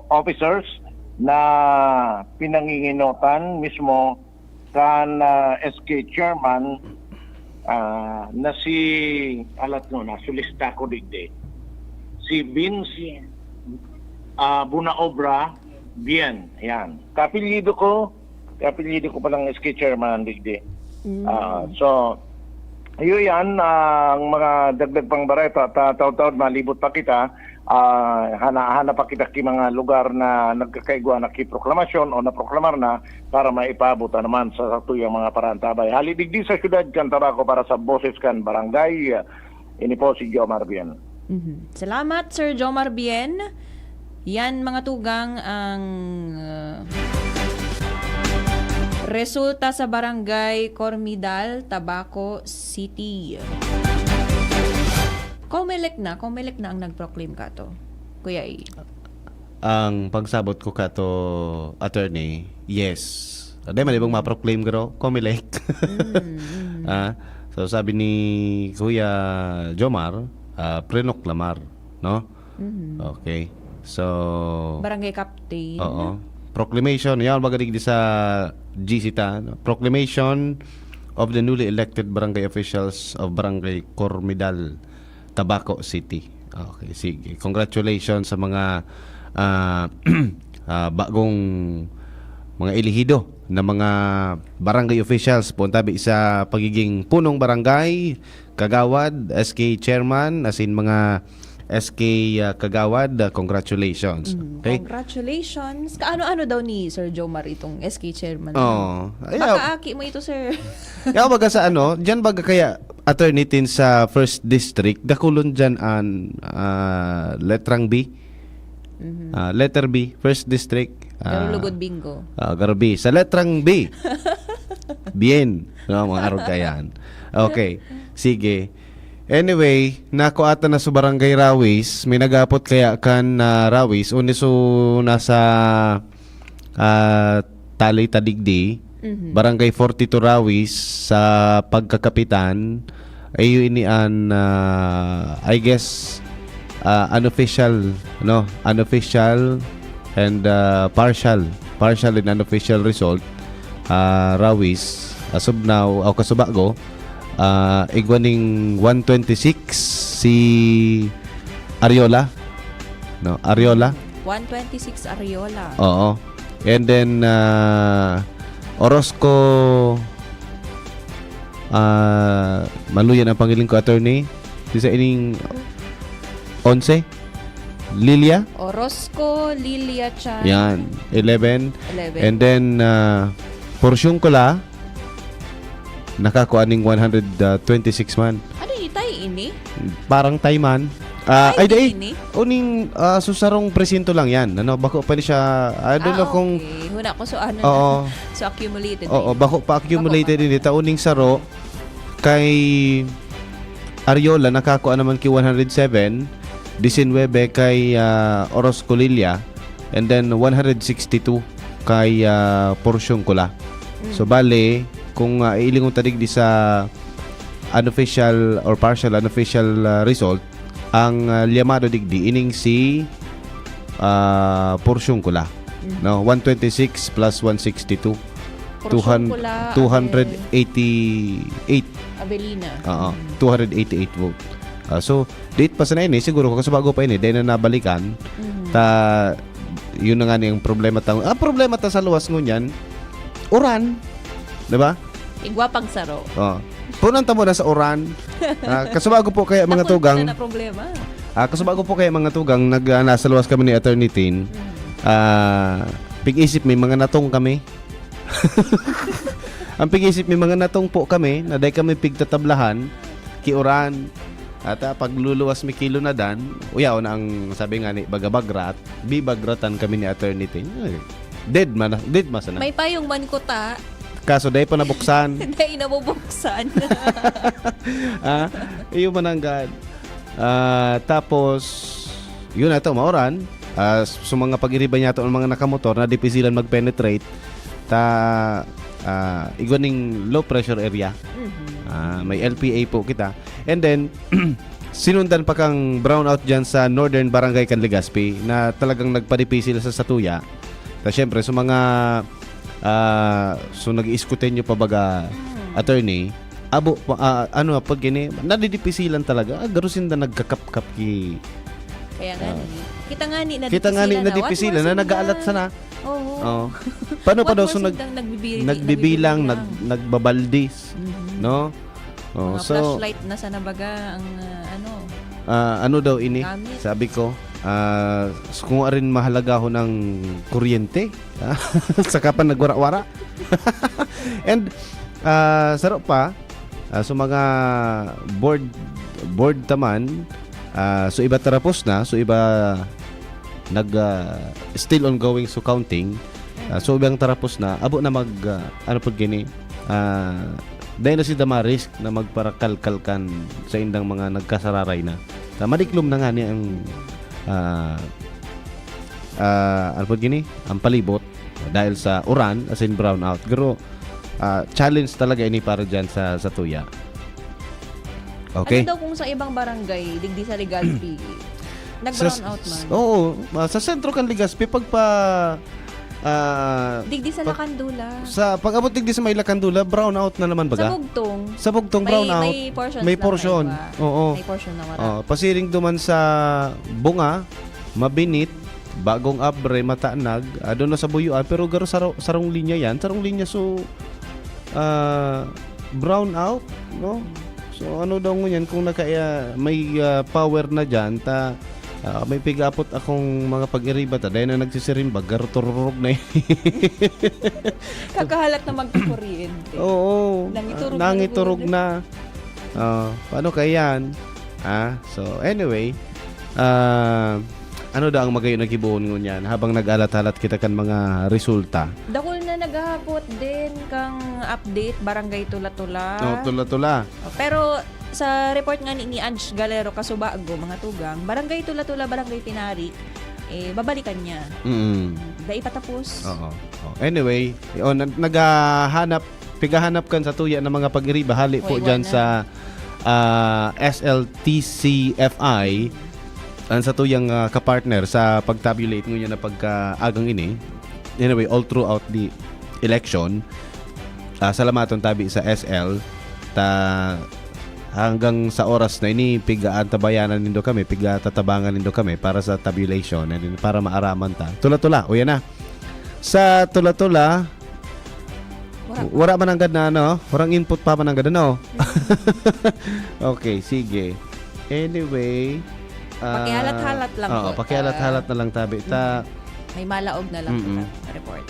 officers na pinanginginotan mismo kan SK chairman na si sulista ko digde si Vince Bunaobra Bien. Yan. Kapilido ko palang SK chairman digde. So ayun yan ang mga dagdag pang bareta taon-taon malibot pa kita hanap pa kita ki mga lugar na nagkakaigwa na ki proklamasyon o naproklamar na para maipabot naman sa tuyang mga parantabay. Halidigdi sa siyudad kan Tabaco para sa boses kan barangay. Ini po si Jomar Bien. Salamat Sir Jomar Bien. Yan mga tugang ang resulta sa barangay Cormidal, Tabaco City. Comelec na ang nag-proclaim ka to, Kuya A. Ang pagsabot ko ka to, attorney, yes. Aday man ibang ma-proclaim garo, Comelec. So sabi ni Kuya Jomar, Prenok Lamar, no? Okay. So Barangay Captain. oo. Proclamation, yan magadig di sa GC ta. No? Proclamation of the newly elected barangay officials of Barangay Cormidal, Tabaco City. Okay, sige. Congratulations sa mga bagong mga elehido na mga barangay officials puntabi sa pagiging punong barangay, kagawad, SK chairman, as in mga SK kagawad, congratulations. Okay? Congratulations. Kaano-ano daw ni Sir Jomar itong SK chairman? Oh, Baka aki mo ito, sir. Yaw baga sa ano, diyan baga kaya attorney tin sa first district, dakulon diyan an letrang B. Letter B, first district. Pero lugod bingo. Garo B. Sa letrang B. Bien. No, mga arog kayan. Okay. Sige. Anyway, nako ata na sa barangay Rawis, may nagapot kaya kan na Rawis, uniso nasa Talay Tadigdi, barangay 42 Rawis sa pagkakapitan, ayo ini an I guess unofficial, no, unofficial and partial and unofficial result. Rawis as of now, kasubago igwaning 126 si Ariola, no, Ariola 126 Ariola. oo, and then Orozco maluyan ang pangiling ko attorney di sa ining 11 Lilia Orozco Lilia Chan. yan 11 11. and then porsyong ko la nakakuaning 126 man. Ano yung tay ini? Parang Taiman. Ay, Ay, di. ini? Uning susarong presinto lang yan. Ano, bako pa ni siya. I don't know kung... Okay. Huna ko so ano Oo. na. So accumulated. Oo, din. bako pa accumulated din. Uning saro kay Ariola nakakuha naman ki 107, 19 kay Orozco Lilia, and then 162 kay Porsyong Kula. So bale, kung ilingon tadig di sa unofficial or partial unofficial result, ang liyamado digdi ining si Porsyong Kula. No, 126 plus 162. Porsyong Kula, 288. Abelina. 288 vote. So, date pa sa na ini, siguro kasi bago pa ini, dahil na nabalikan, yun na nga yung problema ta. Problema ta sa luwas ngunyan, uran. Diba? Igwapang saro. Punanta mo na sa uran. Kasubago po kaya mga tugang. Na problema. Kasubago po kaya mga tugang, nasa luwas kami ni Attorney Tin. Pig-isip may mga natong kami. Ang pig-isip may mga natong po kami, na dahil kami pigtatablahan, kiuran. At pagluluwas mi kilo na dan, uyaw na ang sabi nga ni bagabagrat, bibagratan kami ni Attorney Tin. Dead masana. May payong man ko ta. Kaso dahil pa nabuksan. Dahil nabubuksan. Iyo mananggad. Tapos, yun na ito, mauran. So mga pag-iriba niya ito ang mga nakamotor na dipisilan mag-penetrate. Igwaning low pressure area. May LPA po kita. And then, sinundan pa kang brownout dyan sa Northern Barangay Canligaspi na talagang nagpadipisil sa Satuya. Siyempre, sa mga so nag-iiskutin nyo pa baga attorney, pag gini, nadidipisilan talaga. Garusin na nagkakap-kap ki. Kaya nga ni. Kita nga ni nadipisilan na nag-aalat sana. Oo. Paano pa daw so nagbibilang, nagbabaldis, no? Mga So flashlight na sana baga ang ano daw ini? gamit. Sabi ko, kung arin mahalaga ho ng kuryente, saka pa nagwara-wara. And sarap pa, so mga board taman, so iba tarapos na, so iba still ongoing so counting. So ibang tarapos na, abo na ano pag gini, dahil na si Damaris na magparakalkalkan sa indang mga nagkasararay na. Madiklom na nga niya ang ano po gini? Ang palibot dahil sa uran as in brownout. Pero challenge talaga ini para dyan sa tuya. Okay? Ano daw kung sa ibang barangay, digdi sa Legazpi, nag-brown out man. Oo, sa sentro kan Legazpi pagpa Digdi sa Lakandula. sa pag-abot digdi sa may Lakandula, brown out na naman Sa baga. Bugtong. Sa Bugtong brown out. May portion. May portion. Oo. May portion na Oh, pasiring duman sa Bunga, Mabinit, Bagong Abre, Mataanag, doon na sa Buyuan, pero garo sarong linya yan. Sarong linya so brown out, no? So ano daw ngunyan kung may power na diyan ta may pigapot akong mga pag-iriba ta dahil na nagsisirimbag garo tururog na Kakahalat na magkukuryente. Oo. Nangiturog na. Paano kaya yan? So anyway, ano daw ang magayon na gibuon ngunyan habang nag-alat-alat kita kan mga resulta? Dakol na naghahapot din kang update barangay Tula-Tula. Tula-Tula. Pero sa report nga ni Ange Galero Kasubago, mga tugang, barangay Tula-Tula, barangay Tinari, babalikan niya. Dahil patapos. Oo. Anyway, pigahanap kan sa tuya ng mga pag-iriba hali po dyan sa SLTCFI sa tuyang kapartner sa pag-tabulate ngunyan na pagka-agang ini. Anyway, all throughout the election, salamaton tabi sa SL hanggang sa oras na ini piga-antabayanan nindo kami, piga-tatabangan nindo kami para sa tabulation and para maaraman ta. Tula-tula, o yan na. Sa Tula-Tula, wala man anggad na warang input pa man anggad na Okay, sige. Anyway, pakihalat-halat lang po. Pakihalat-halat na lang tabi. May malaog na lang po report.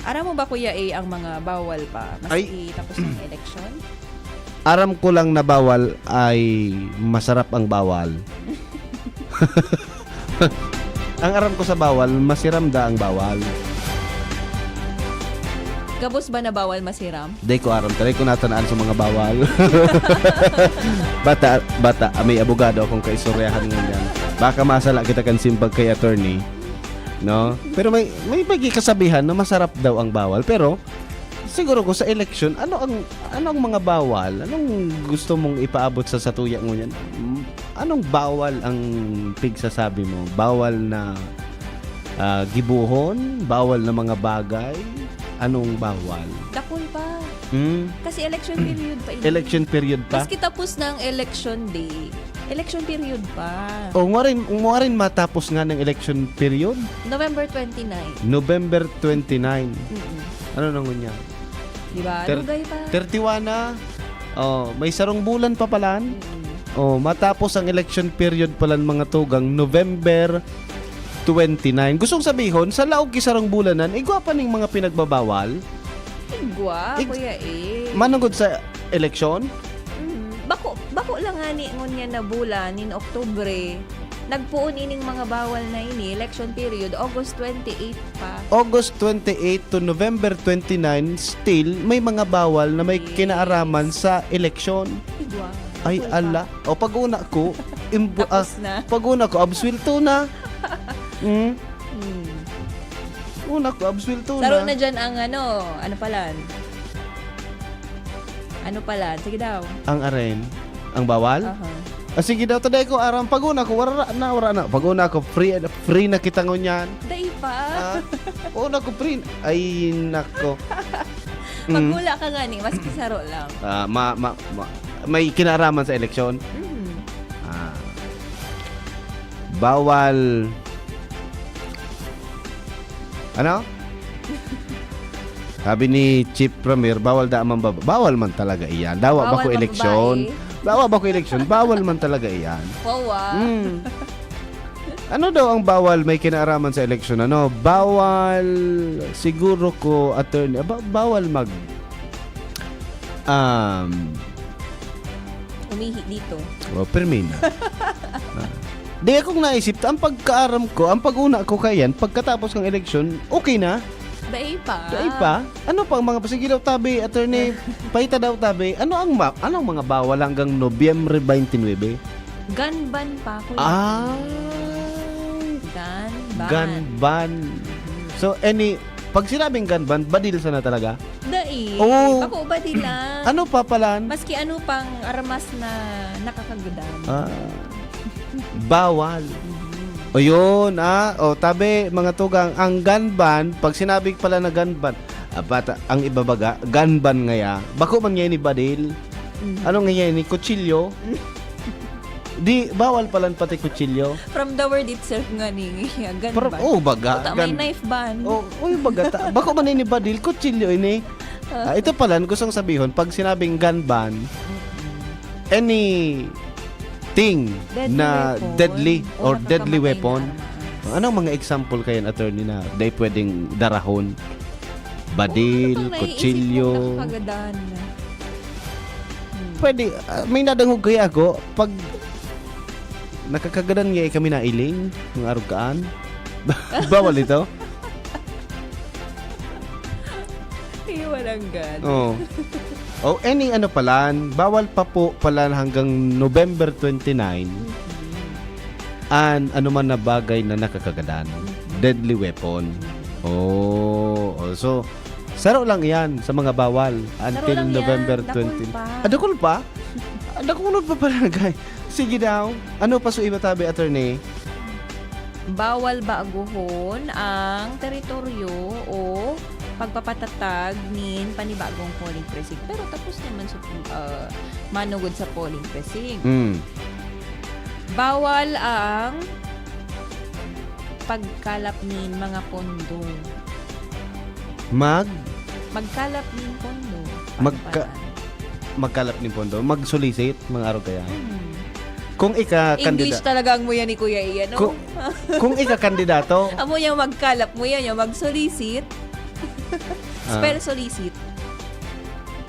Aram mo ba Kuya ang mga bawal pa maski tapos ng election? Aram ko lang na bawal ay masarap ang bawal. Ang aram ko sa bawal, masiramda ang bawal. Gabos ba na bawal masiram? Day ko aram, taray ko natanaan sa mga bawal. bata, may abogado akong kaisuryahan ngayon. Baka masala kita kan simpag kay attorney. No? Pero may bagi kasabihan na masarap daw ang bawal. Pero siguro ko sa election, ano ang mga bawal? Anong gusto mong ipaabot sa satuya mo yan? Anong bawal ang pigsasabi mo? Bawal na gibuhon? Bawal na mga bagay? Anong bawal? Dakol pa. Kasi election period pa. Election period pa? Maski tapos ng election day, election period pa. O, mo rin matapos nga ng election period? November 29. November 29. Ano nang niya? Diba? Lugay pa. 31 na. Oh, may sarong bulan pa palan. Oh, matapos ang election period palan mga tugang November 29. Gustong sabihon, sa laog kisarong bulanan, igwa pa ning mga pinagbabawal. Igwa, Kuya Manungod sa eleksyon? Bako lang nga ni ngunya na bulan in Oktubre. Nagpuon ining mga bawal na ini, election period, August 28 pa. August 28 to November 29, still may mga bawal na may kinaaraman sa eleksyon. Igwa. Ay, ala. O, pag-una ko, Tapos na. pag-una ko, abswilto na. Una ko, abswilto na. Saro na dyan ang ano palan? Ano palan? Sige daw. Ang aren, ang bawal? Sige daw, taday ko, aram, pag-una ko, wara na. Pag-una ko, free na kita ngunyan. Day pa. Una ko, free. Ay, nako. Magmula ka nga ni, maski saro lang. May kinaaraman sa eleksyon? Bawal. Ano? Sabi ni Chief Premier, bawal bawal man talaga iyan. Dawa ba ko eleksyon? Bawal man talaga iyan. Wow. Ano daw ang bawal may kinaaraman sa eleksyon? Bawal siguro ko attorney, bawal mag umihi dito. Permina. Di akong naisip, ang pagkaaram ko, ang pag-una ko kayan, pagkatapos ng eleksyon, okay na. Dai pa. Ano pa ang mga sige daw tabi, attorney, paita daw tabi. Anong mga bawal hanggang Nobyembre 29? Gun ban pa Kuya. Gun ban. So pag sinabing gun ban, badil sana talaga? Dai eh. Oo. Bako ba lang? Ano pa palan? Maski ano pang armas na nakakagudan. Bawal. O yun, o tabi mga tugang, ang gun ban, pag sinabi pala na gun ban, bata, ang ibabaga, gun ban ngaya, bako man ngayon ni Badil, ano ngayon ni kutsilyo, di, bawal pala pati kutsilyo. From the word itself nga ni gun Pero, ban. baga. Puta, may knife ban. Yung baga, bako man ni Badil, kutsilyo ini. Ito pala, gustong sabihin, pag sinabing gun ban, any thing Deadly na weapon deadly o or deadly nakakamatay weapon. na armas. Anong mga example kayo, attorney, na day pwedeng darahon? Badil, Ano pang naiisip kutsilyo. mong nakakagadan? Pwede, may nadangog kaya ako, pag nakakagadan nga kami na iling, mga arugaan. Bawal ito? Walang gun. Oo. Any ano pala, bawal pa po pala hanggang November 29 an ano man na bagay na nakakagadan. Deadly weapon. So, saro lang yan sa mga bawal until lang yan. November Dakol 20. pa. Dakol pa? Dakulot pa pala, guys. Sige daw. Ano pa so iba tabi, attorney? Bawal baaguhon ang teritoryo o pagpapatatag nin panibagong polling precinct. Pero tapos naman sa manugod sa polling precinct. Bawal ang pagkalap nin mga pondo. Magkalap nin pondo. Magkalap ni pondo. Mag-solicit, mga araw kaya. Kung English talaga ang mo yan ni Kuya Ian. No? Kung ika-kandidato, Amo yung magkalap mo yan, yung mag-solicit. Spell solicit.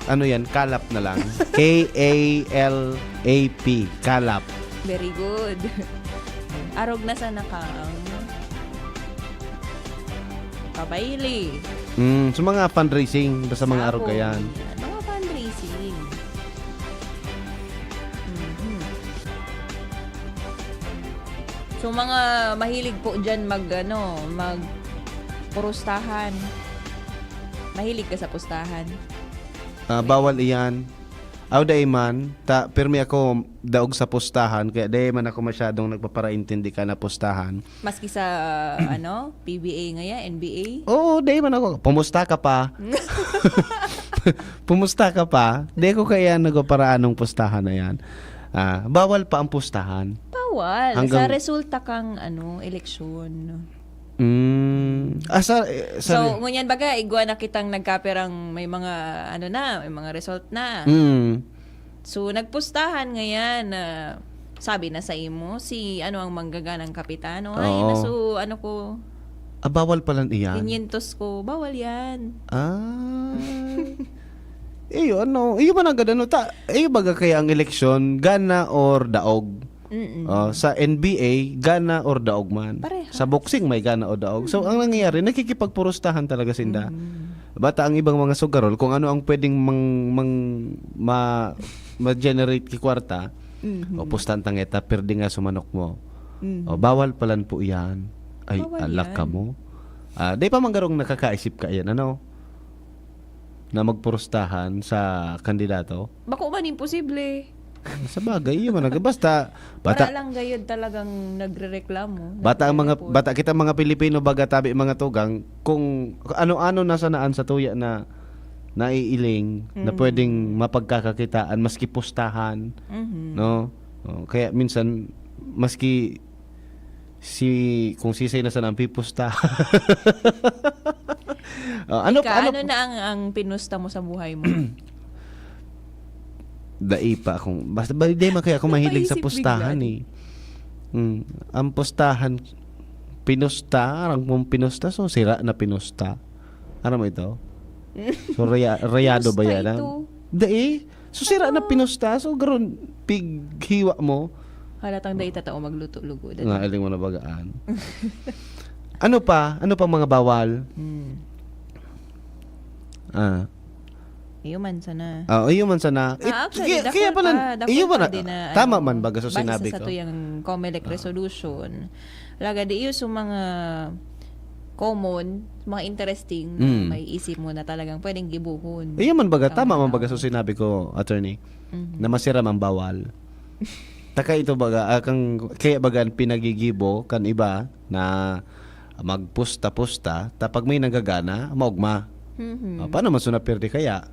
ano yan, kalap na lang. K-A-L-A-P, kalap. Very good. Arog na sana kang pabayli. So mga fundraising, basta mga araw Sabon. kayan. Mga fundraising. So mga mahilig po dyan mag purustahan. Mahilig ka sa pustahan. Bawal iyan. Aw day man, pirmi ako daog sa pustahan, kaya day man ako masyadong nagpaparaintindi ka na pustahan. Maski sa PBA ngaya, NBA. Oo, day man ako. Pumusta ka pa. Pumusta ka pa. Day ko kaya nagpaparaanong pustahan na yan. Bawal pa ang pustahan. Bawal. Hanggang- Sa resulta kang eleksyon. So, ngunyan baga, igwa na kitang nagkaperang may mga, may mga result na. So, nagpustahan ngayon na sabi na sa imo, ang manggaganang kapitan. Oo. Ko, Bawal pala iyan. 500 ko, bawal yan. Iyo ba na ganda, iyo baga kaya ang eleksyon, gana or daog? Sa NBA, gana or daog man. Parehas. Sa boxing, may gana o daog. So, ang nangyayari, nakikipagpurustahan talaga sinda. Bata ang ibang mga sugarol, kung ano ang pwedeng ma-generate ki kwarta, o pustan tangeta, perdi nga sumanok mo. Bawal palan po iyan. Ay, Bawal alak yan. ka mo. Day pa manggarong nakakaisip ka yan, na magpurustahan sa kandidato. Bako man imposible. Sa bagay, yun man. Basta, Para lang gayod talagang nagrereklamo. bata kita mga Pilipino baga tabi mga tugang, kung ano-ano nasa naan sa tuya na naiiling na pwedeng mapagkakakitaan maski pustahan, no? Kaya minsan maski kung sisay na sana ang pipusta. Ano na ang pinusta mo sa buhay mo? Dai pa akong basta di man kaya ako mahilig sa pustahan ang pustahan pinusta, arang mong pinusta, so sira na pinusta. Ano mo ito? So rayado ba yan? Dai, so sira na pinusta, so garon pighiwa mo. Halatang dahil tatao magluto-lugo. Nga aling mo na bagaan. Ano pa mga bawal? Iyo man sana. Iyo man sana. Actually, Kaya pala, iyo man tama man baga sa sinabi base ko. sa tuyang COMELEC resolution. Laga di iyo sa mga common, mga interesting, may isip mo na talagang pwedeng gibuhon. Iyan man baga, Ang tama man mga baga sa sinabi ko, attorney, na masiram ang bawal. Taka ito baga, kaya baga pinagigibo kan iba na magpusta-pusta, tapag may nagagana, maugma. Paano man sunapirdi kaya?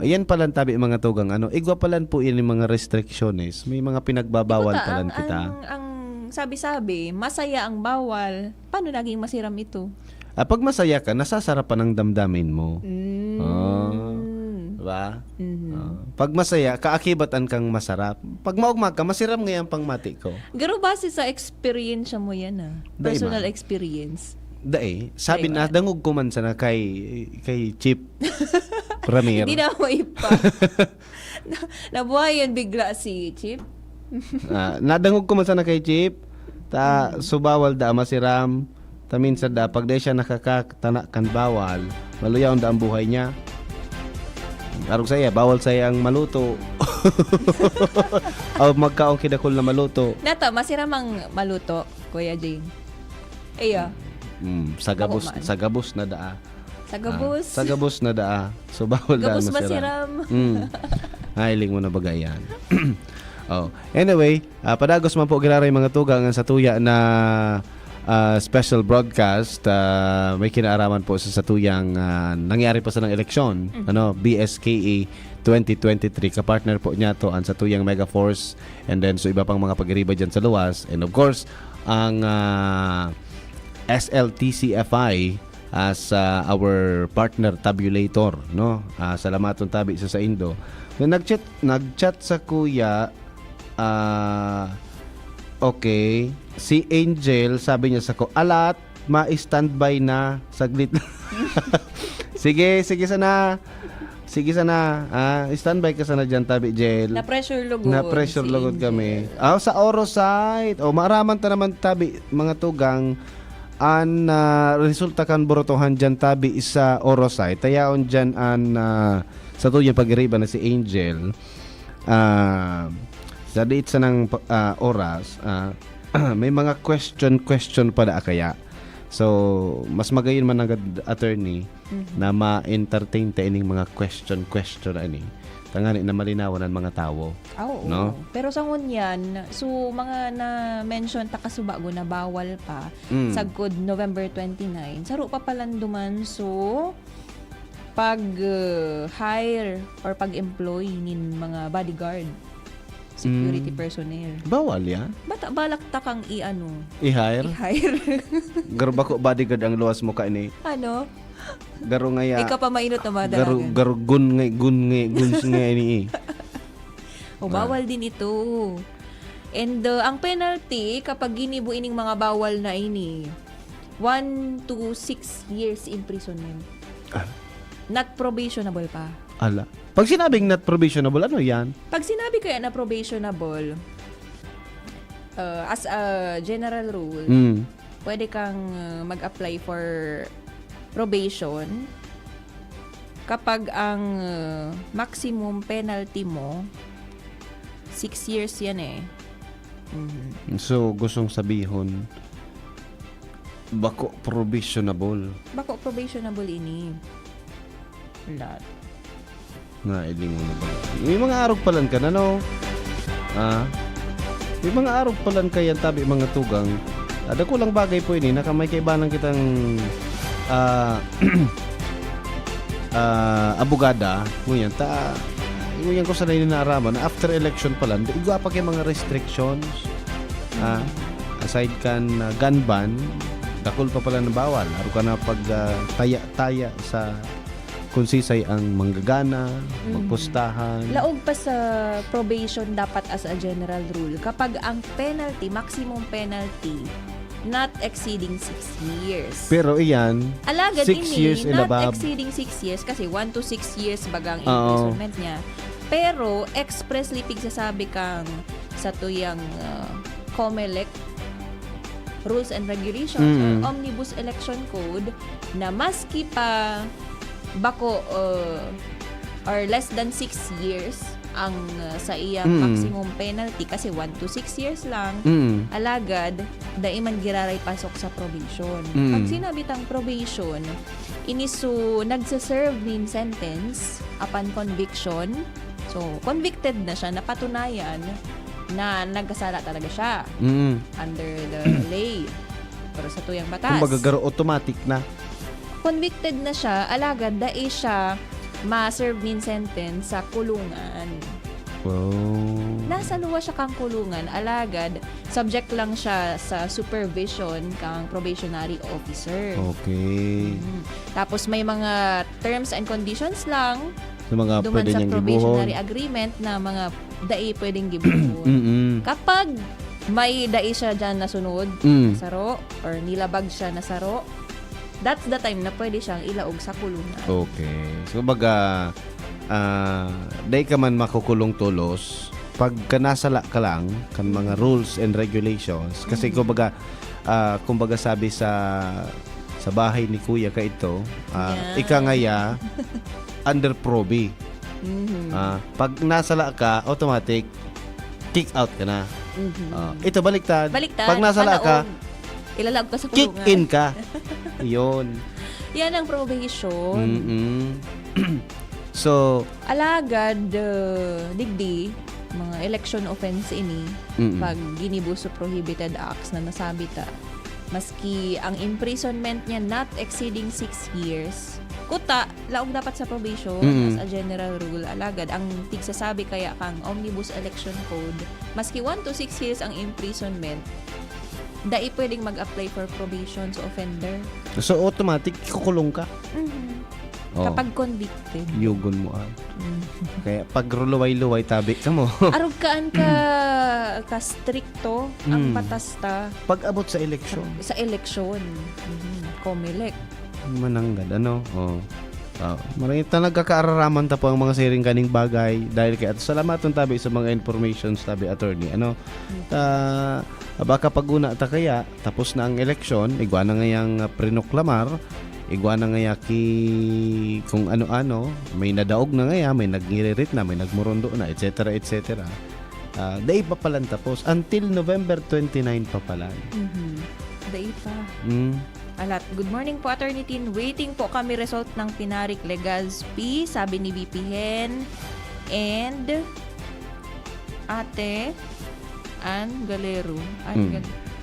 Iyan palang tabi mga tugang, igwa palan po yan yung mga restrictions, may mga pinagbabawal Ikuta, palan kita. ang sabi-sabi, masaya ang bawal. Paano naging masiram ito? Pag masaya ka, nasasarapan ang damdamin mo. Diba? Pag masaya, kaakibatan kang masarap. Pag maugma ka, masiram ngayon pang mati ko. Garo base sa experience mo yan Personal Dai, experience. Dae, sabi Dai, na, dangog ko man sana kay Chip Ramir. Hindi na mo ipa. Nabuhayan bigla si Chip. Nadangog ko man sana kay Chip. Subawal da masiram. Minsan da, pag di siya nakakatana kan bawal, maluyaw da ang buhay niya. Arog saya, bawal saya ang maluto. O magkaong kidakol na maluto. Nato, masiram ang maluto, Kuya Jane. Iya. Sa gabos na daa. Sa gabos. Sa gabos na daa. So bawal da Gabos masiram. masiram. Hiling mo na bagayan. Anyway, padagos man po giraray mga tugang sa tuya na special broadcast. May kinaaraman po sa tuyang nangyari pa sa ng eleksyon, BSKE 2023. Kapartner po niya to ang sa tuyang Megaforce, and then so iba pang mga pag-iriba dyan sa luwas, and of course ang SLTCFI as our partner tabulator, no? Salamaton tabi sa Indo. Nagchat sa kuya, okay, si Angel sabi niya sa ko, alat ma-standby na saglit. sige sana standby ka sana dyan tabi Jel. Na pressure lugod si kami sa Orosite. Maaraman ta naman tabi mga tugang an resulta kan borotohan dyan tabi sa Orosite, tayaon dyan sa tuyang pag-iriba na si Angel. Sa date sa ng oras, may mga question pa da kaya. So, mas magayon man agad attorney na ma-entertain ta ining mga question ani. Tangani na malinawan ang mga tao. No? Pero sa ngunyan, so mga na-mention ta kasubago na bawal pa sagkod November 29. Saro pa palanduman so pag-hire or pag-employ nin mga bodyguard, security personnel. Bawal yan? Balak ta kang I-hire? Garo ba ko bodyguard ang luwas mo ka ini? Ano? Garo ngaya. Ikaw pa mainot na madalagan. Garo guns nga ini. Bawal din ito. And ang penalty kapag ginibo ining mga bawal na ini, 1 to 6 years imprisonment. Not probationable pa. Ala. Pag sinabing not probationable, ano yan? Pag sinabi kaya na probationable, as a general rule, pwede kang mag-apply for probation kapag ang maximum penalty mo 6 years yan eh. So, gustong sabihon, bako probationable. Bako probationable ini. Lot. Nga, iling mo na ba? May mga arog palan ka na, no? May mga arog palan ka yan, tabi mga tugang. Ada ko lang bagay po ini, nakamay kaibanan kitang abogada, ngunyan, ngunyan ko sa naaraman, after election palan, igwa pa kay mga restrictions. Aside kan gun ban, dakol pa pala na bawal. Aro ka na pag taya sa kung sisay ang manggagana, magpustahan. Laog pa sa probation dapat as a general rule. Kapag ang penalty, maximum penalty, not exceeding 6 years. Pero iyan, Alagad 6 ini, years and not above. exceeding 6 years kasi 1 to 6 years bagang imprisonment niya. Pero expressly pigsasabi kang sa tuyang COMELEC Rules and Regulations or Omnibus Election Code na maski pa bako or less than 6 years ang sa iyang maximum penalty kasi 1 to 6 years lang alagad daiman giraray pasok sa probation. Pag sinabi tang probation, iniso nagse-serve nin sentence upon conviction. So, convicted na siya, napatunayan na nagkasala talaga siya under the lay pero sa tuyang batas. Kumbaga garo automatic na. Convicted na siya, alagad dai siya ma-serve nin sentence sa kulungan. Wow. Nasa luwa siya kang kulungan, alagad subject lang siya sa supervision kang probationary officer. Okay. Tapos may mga terms and conditions lang So mga duman pwede sa niyang probationary gibuhon. agreement na mga dai pwedeng gibuhon. Kapag may dai siya dyan na sunod, saro, or nilabag siya na saro, that's the time na pwede siyang ilaog sa kulungan. Okay. So baga day ka man makukulong tulos pag kanasala ka lang kan mga rules and regulations kasi kumbaga sabi sa bahay ni Kuya ka ito ika ngaya under proby. Pag nasala ka automatic kick out ka na. Ito baliktad. Pag nasala ka ilalagog ka sa kulungan. kick in ka. Iyon. Yan ang probation. So, Alagad, digdi, mga election offense ini, pag ginibuso prohibited acts na nasabi ta, maski ang imprisonment niya not exceeding 6 years, kuta, laog dapat sa probation as a general rule. Alagad, ang tigsasabi kaya kang Omnibus Election Code, maski 1 to 6 years ang imprisonment, dai pwedeng mag-apply for probation sa offender. so automatic kukulong ka. Oh. Kapag convicted. Yugon mo Kaya pag luway-luway tabi ka mo. Arog kaan ka stricto ang batas ta Pag abot sa eleksyon, sa eleksyon. Comelec. mananggad marami nagkakaararaman ta po ang mga siring kaning bagay dahil kay at salamaton tabi sa mga informations tabi attorney baka paguna ta kaya tapos na ang eleksyon igwa na ngayang prinoklamar igwa na ngaya kung ano-ano may nadaog na ngaya may nagngirit na may nagmurondo na etc etc day pa palang tapos until November 29 pa pala. Day pa. Alat, good morning po Attorney Tin. Waiting po kami result ng Pinarik Legazpi, sabi ni VP Hen. And Ate Ann Galero.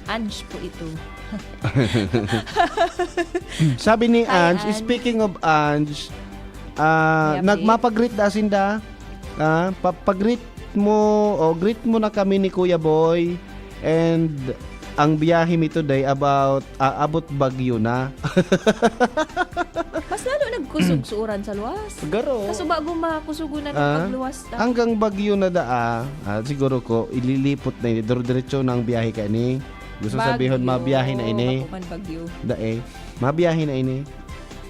Ange po ito. Sabi ni Hi, Ange, Ange. speaking of Ange, Yapi. nagmapag-greet na sinda. Pag-greet mo, greet mo na kami ni Kuya Boy. And ang biyahe mi today abot Bagyo na. Mas lalo nagkusog-suuran sa luwas. Garo. Kaso bago makusugunan ng pagluwas ta. Hanggang Bagyo na siguro ko ililipot na ini. Diretso na ang biyahe ka ni. Gusto sabihin mabiyahe na ini. Mapukan Bagyo. Mabiyahe na ini.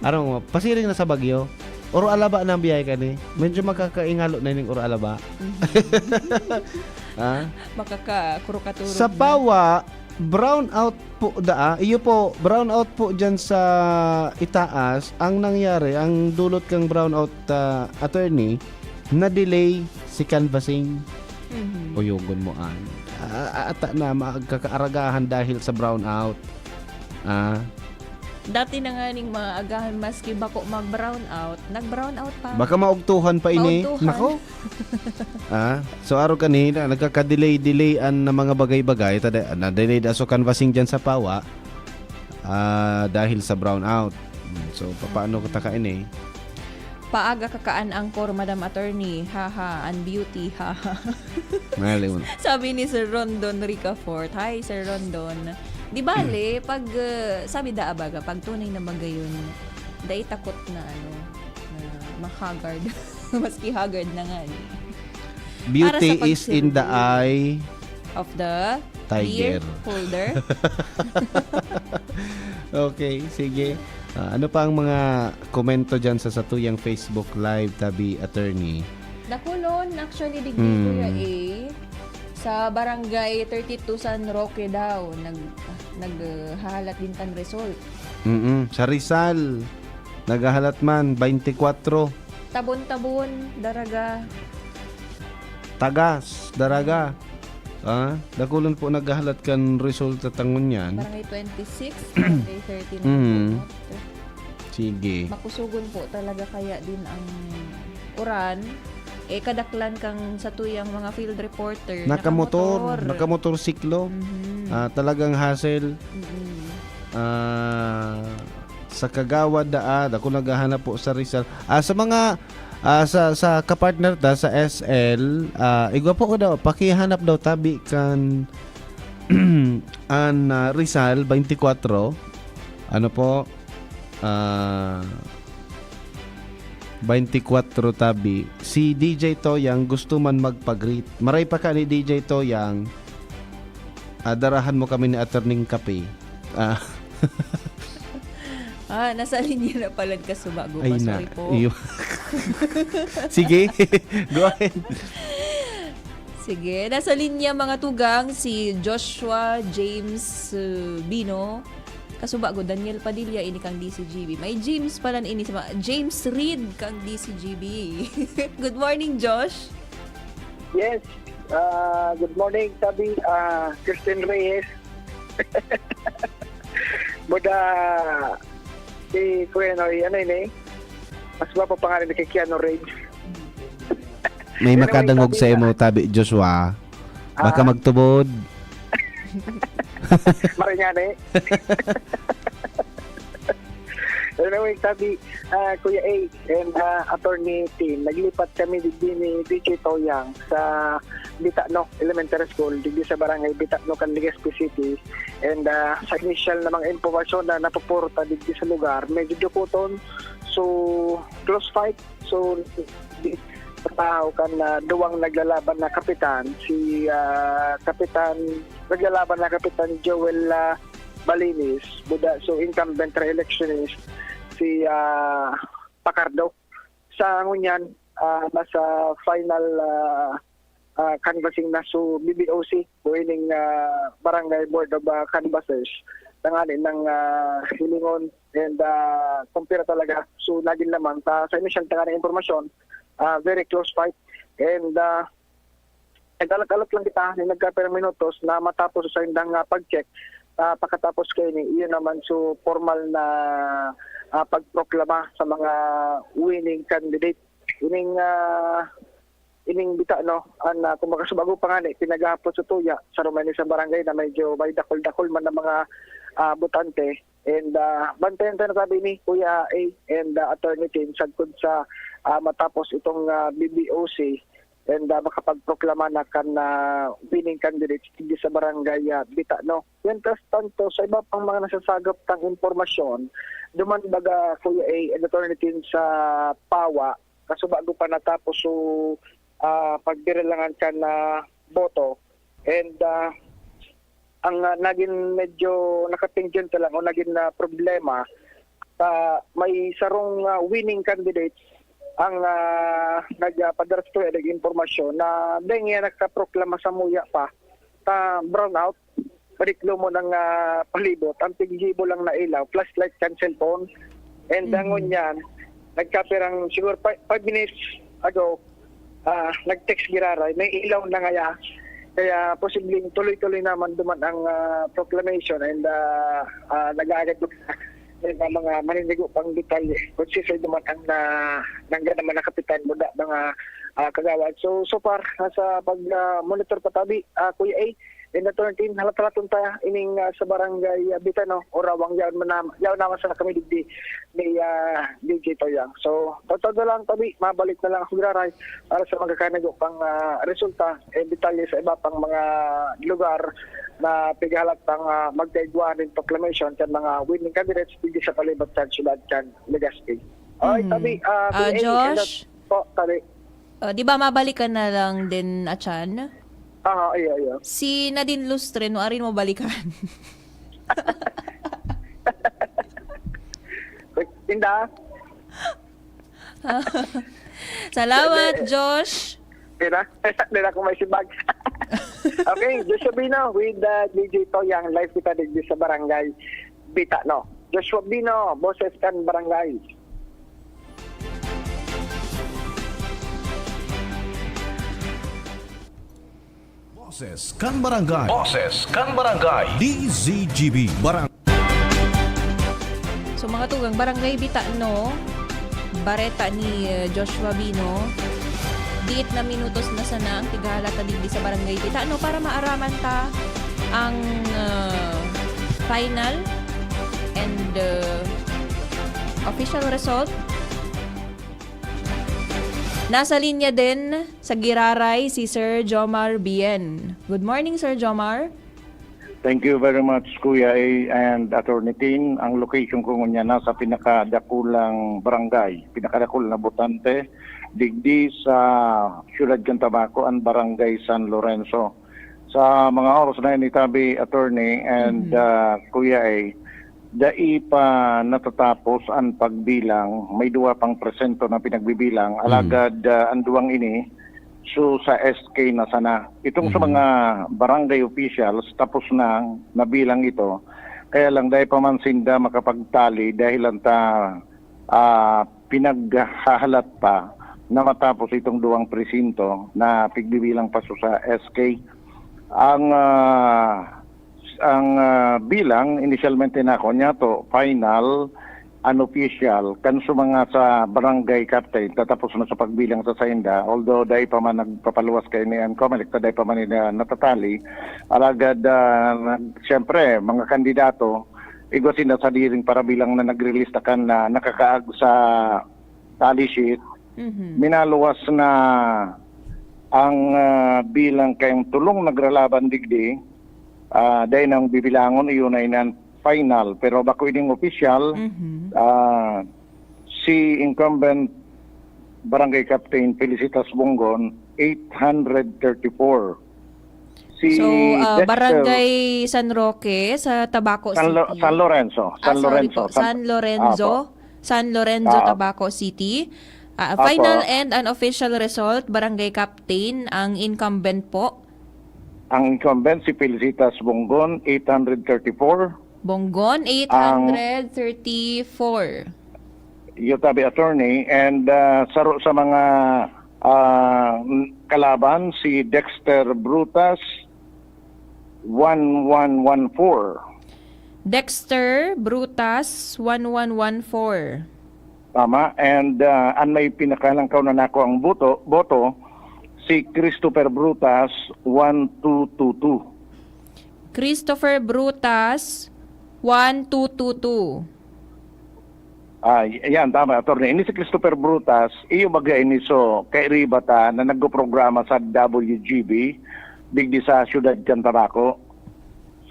Arong pasiring na sa Bagyo. Oro alaba na ang biyahe ka ni. Medyo makakaingalo na ning oro alaba. Makakakurukaturog Sa Pawa, brown out po iyo po, brown out po dyan sa itaas. Ang nangyari, ang dulot kang brown out attorney, na-delay si canvassing. Uyugon mo ata na magkakaaragahan dahil sa brown out. Dati na nga ning mga agahan maski bako mag-brown out, nag-brown out pa. Baka maugtuhan pa ini. Maugtuhan. Nako. So araw kanina nagkaka-delay-delayan na mga bagay-bagay na-delay so canvassing dyan sa Pawa dahil sa brown out. So paano ko takain Paaga kakaan angkor Madam Attorney. Haha, and beauty. Haha. Ngayon. Sabi ni Sir Rondon Ricafort. Hi Sir Rondon. Di bale, pag sabi da abaga, pag tunay na magayon, dahil takot na na mahagard. Maski haggard na nga. Beauty Para sa is in the eye of the tiger. beer holder. Okay, sige. Ano pa ang mga komento dyan sa satuyang Facebook Live Tabi Attorney? Nakulon, actually, digdi Kuya sa barangay 32 San Roque daw, naghahalat din tan result. Sa Rizal, naghahalat man, 24. Tabon-tabon, Daraga. Tagas, Daraga. Dakulan po naghahalat kan resulta tangon yan. Barangay 26, Barangay 39. Sige. Makusugon po talaga kaya din ang uran. Kadaklan kang sa tuyang mga field reporter. Nakamotor siklo. Talagang hassle. Sa Kagawad ako naghahanap po sa Rizal. Sa mga sa kapartner ta sa SL, igwa po ko daw pakihanap daw tabi kan an Rizal 24. Ano po? 24 tabi. Si DJ Toyang gusto man magpag-greet. Maray pa ka ni DJ Toyang. Darahan mo kami ni Attorney Kape. Nasa linya na pala ka subago pa. Ay Sorry na. po. Sige. Go ahead. Sige. Nasa linya mga tugang si Joshua James Bino. Kasubago Daniel Padilla ini kang DCGB. May James pala ini sa James Reed kang DCGB. Good morning, Josh. Yes. Good morning, Tabi. Kristen Reyes. Buda si Kuya Noy, ano yun eh? Mas ba pa pangalan ni Keanu Reeves? May makadangog sa imo tabi Joshua. Baka magtubod. Marinyane. Anyway, sabi, Kuya A and Attorney Team, naglipat kami din ni DJ Toyang sa Bitano Elementary School, digdi sa barangay Bitano, Legazpi City. And sa initial namang impormasyon na napuporta digdi sa lugar, medyo dukuton. So, close fight. So, tao kan duwang naglalaban na kapitan, si naglalaban na kapitan Joel Balinis, Buda, so incumbent re-electionist si Pacardo. Sa ngunyan, nasa final canvassing na so BBOC, buining Barangay Board of Canvassers, tanganin ng hilingon and kumpira talaga. So naging naman, sa initial tanganin informasyon, very close fight. And nagkalat lang kita, nagkaperang minutos na matapos sa indang pag-check. Pagkatapos kayo iyon naman so formal na pagproklama sa mga winning candidate. Ining bita kung makasubago pa nga pinagahapon sa tuya sa Romani sa barangay na medyo may dakol-dakol man ng mga botante. And bantayan tayo na sabi ni Kuya A and Attorney Tim sagkod sa matapos itong BBOC and makapagproklama na kan winning candidates hindi sa barangay Bitano. Yan tanto sa iba pang mga nasasagap tang impormasyon, duman baga Kuya A and Attorney Tim sa Pawa, kaso bago pa natapos so pagdirelangan ka na boto. And ang naging medyo nakatingente lang o naging problema, may sarong winning candidates ang nagpadaras to informasyon na dahil nga nagkaproklama sa muya pa brown out, pariklo mo ng palibot, ang tigjibo lang na ilaw, flashlight can cellphone. And dangon yan, nagkapirang siguro 5 minutes ago, nag-text giraray, may ilaw na kaya posibleng tuloy-tuloy naman duman ang proclamation and nag-aagad mga maninigo pang detalye kung sisay duman ang nangga naman na kapitan muda mga kagawad. So far sa pag-monitor patabi Kuya A and Attorney Team, halat-halatun ta ining sa barangay Bitano o rawang yaw naman sa kami digdi ni DJ Toyang. So totoo lang tabi, mabalik na lang ako graray para sa magkakanago pang resulta and detalye sa iba pang mga lugar na pigahalat pang magkaigwanin proclamation kan mga winning candidates digdi sa palibot sa siyudad kan Legazpi. Alright, tabi. Josh? Po, tabi. Di ba mabalikan na lang din Achan? Iya. Si Nadine Lustre, no arin mo balikan. Tinda. Salamat, Josh. Dila ko may sibag. Okay, Joshua Bino with DJ Toyang, live kita digdi sa barangay Bitano. Joshua Bino, Boses kan Barangay. Boses kan Barangay. Boses kan Barangay. DZGB Barangay. So mga tugang Barangay Bitano, bareta ni Joshua Bino, diit na minutos na sana ang tighalata digdi sa Barangay Bitano para maaraman ta ang final and official result. Nasa linya din sa Giraray si Sir Jomar Bien. Good morning, Sir Jomar. Thank you very much, Kuya A and Attorney Tin. Ang location ko ngayon nasa pinakadakulang barangay, pinakadakulang na botante, digdi sa Ciudad Cantabaco and Barangay San Lorenzo. Sa mga oras na initabi, Attorney and Kuya A, dai pa natatapos ang pagbilang, may duwa pang presento na pinagbibilang, alagad ang duwang ini, so sa SK na sana. Itong sa mga barangay officials, tapos na nabilang ito, kaya lang dahil pa man sinda makapagtali dahil lang ta pinaghahalat pa na matapos itong duwang presinto na pigbibilang pa so sa SK. Ang bilang initialmente na ako niya to final unofficial kan mga sa barangay captain tatapos na sa pagbilang sa Sainda, although dahil pa man nagpapaluwas kay ni Comelec dahil pa man natatali alagad siyempre mga kandidato igwasin na sa diring para bilang na nag-release kan na nakakaag sa tally sheet. Minaluwas na ang bilang kayong tulong nagralaban digdi dahil nang bibilangon iyon ay nan final pero bako ining official si incumbent barangay captain Felicitas Bongon 834. Si So, Dexter, Barangay San Roque sa Tabaco City. San Lorenzo. San Lorenzo, Ah. Tabaco City. Apo. Final and unofficial result, Barangay Captain, ang incumbent po. ang incumbent si Felicitas Bongon 834. Bonggon, 834. Yotabi attorney and saro sa mga kalaban si Dexter Brutas 1114. Dexter Brutas, 1114. Tama, and ang may pinakalangkaw na nako ang boto si Christopher Brutas 1222. Christopher Brutas, 1222. Yan, tama, attorney. Ini si Christopher Brutas, iyo bagay ini so kay Ribata na naggo-programa sa WGB digdi sa Ciudad Cantabaco.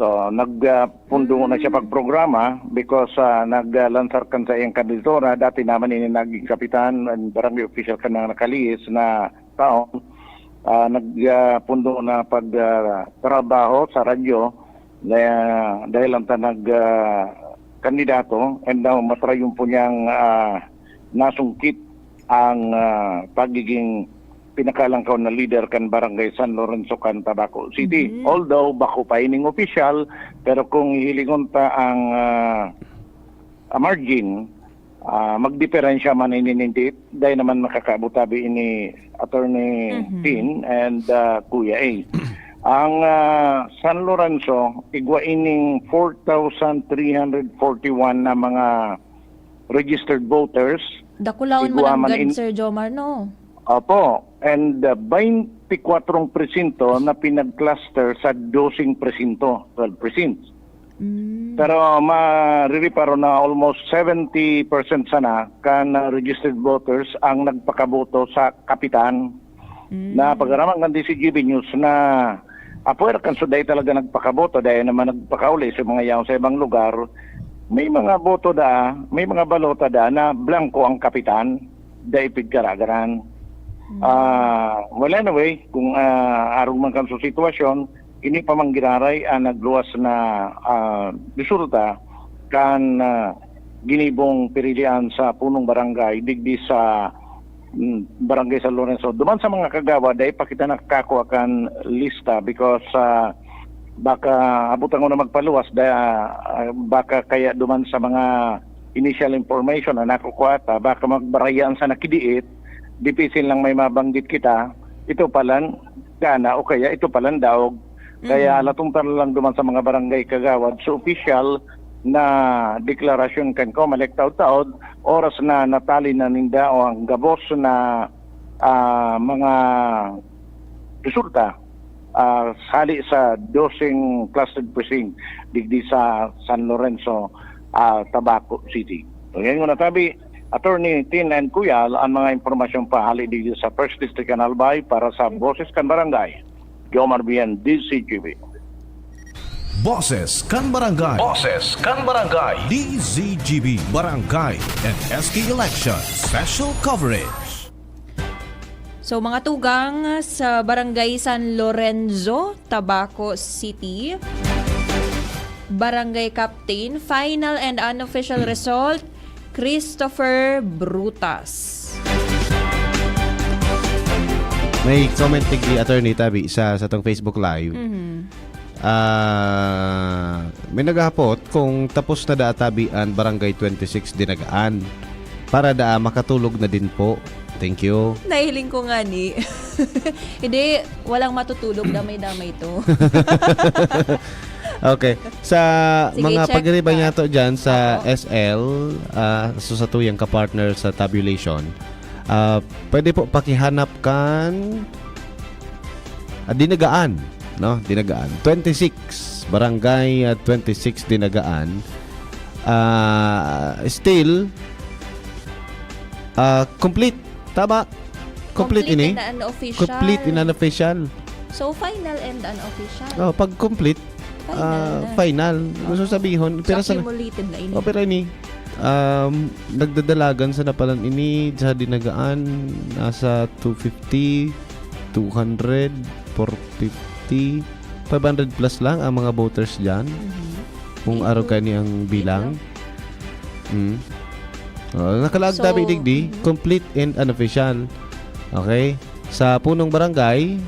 So, nagpundo na siya pagprograma because naglansar kan sa iyang kandidatura. Dati naman ini naging kapitan and barangay official ka na nakalihis na taon. Nagpundo na pagtrabaho sa radyo dahil lang ta kandidato and now matrayong po niyang nasungkit ang pagiging pinakalangkaw na leader kan Barangay San Lorenzo kan Tabaco City. Although bako pa ining official pero kung hilingon ta ang margin magdiferensya man ininindit dahil naman makakaabutabi ini Attorney Tin and Kuya A. Ang San Lorenzo igwa ining 4,341 na mga registered voters. Dakulaon Igwa man man ang Sir Jomar, no? Opo, and 24 presinto na pinag-cluster sa 12 presinto, 12 precincts. Pero maririparo na almost 70% sana kan registered voters ang nagpakaboto sa kapitan. Na pag-araman ng DCGB News na apuer kan so dahil talaga nagpakaboto dahil naman nagpakauli sa mga yaw sa ibang lugar, may mga boto may mga balota na blanco ang kapitan dahil pigkaragaran. Well anyway, kung arong man kan sa sitwasyon, ini pa mang giraray nagluwas na resulta kan ginibong pirilian sa punong barangay digdi sa Barangay San Lorenzo. Duman sa mga kagawa dahil pa kita nakako akan lista because baka abutan ko na magpaluwas baka kaya duman sa mga initial information na nakukuha baka magbarayan sa nakidiit dipisin lang may mabanggit kita ito palan gana o kaya ito palandaog. Kaya latungtan lang duman sa mga barangay kagawad so official na deklarasyon kan ko malektaw-taod oras na natali na ninda o ang gabos na mga resulta sali sa dosing clustered precinct digdi sa San Lorenzo, Tabaco City. So yan yung natabi, Attorney Tin and Kuyal, ang mga impormasyon pa hali digdi sa First District kan Albay para sa Boses kan Barangay. Jomar Bien, DCGB. Boses kan Barangay. Boses kan Barangay. DZGB Barangay and SK Election Special Coverage. So mga tugang sa Barangay San Lorenzo, Tabaco City, Barangay Captain, final and unofficial result, Christopher Brutas. May comment tigdi Attorney Tabi sa tong Facebook Live. May naghapot kung tapos na tabian Barangay 26 Dinagaan para makatulog na din po. Thank you. Nahiling ko nga ni. Hindi, walang matutulog, damay-damay to. Okay. Sa Sige, mga check pagribay ka. niya to dyan sa SL, so sa tuyang ka-partner sa tabulation, pwede po pakihanap kan Dinagaan, no? Dinagaan. 26, Barangay 26 Dinagaan. Still complete. Tama? Complete ini? and unofficial. Complete and unofficial. So, final and unofficial. Oh, pag complete, final. Gusto sabihin, pero So, sa accumulated na ini. pero ini nagdadalagan sa napalan ini sa Dinagaan nasa 250, 200, 450, 500 plus lang ang mga voters diyan. Kung araw kani ang bilang. Nakalaag So, tabi digdi, complete and unofficial. Okay? Sa punong barangay,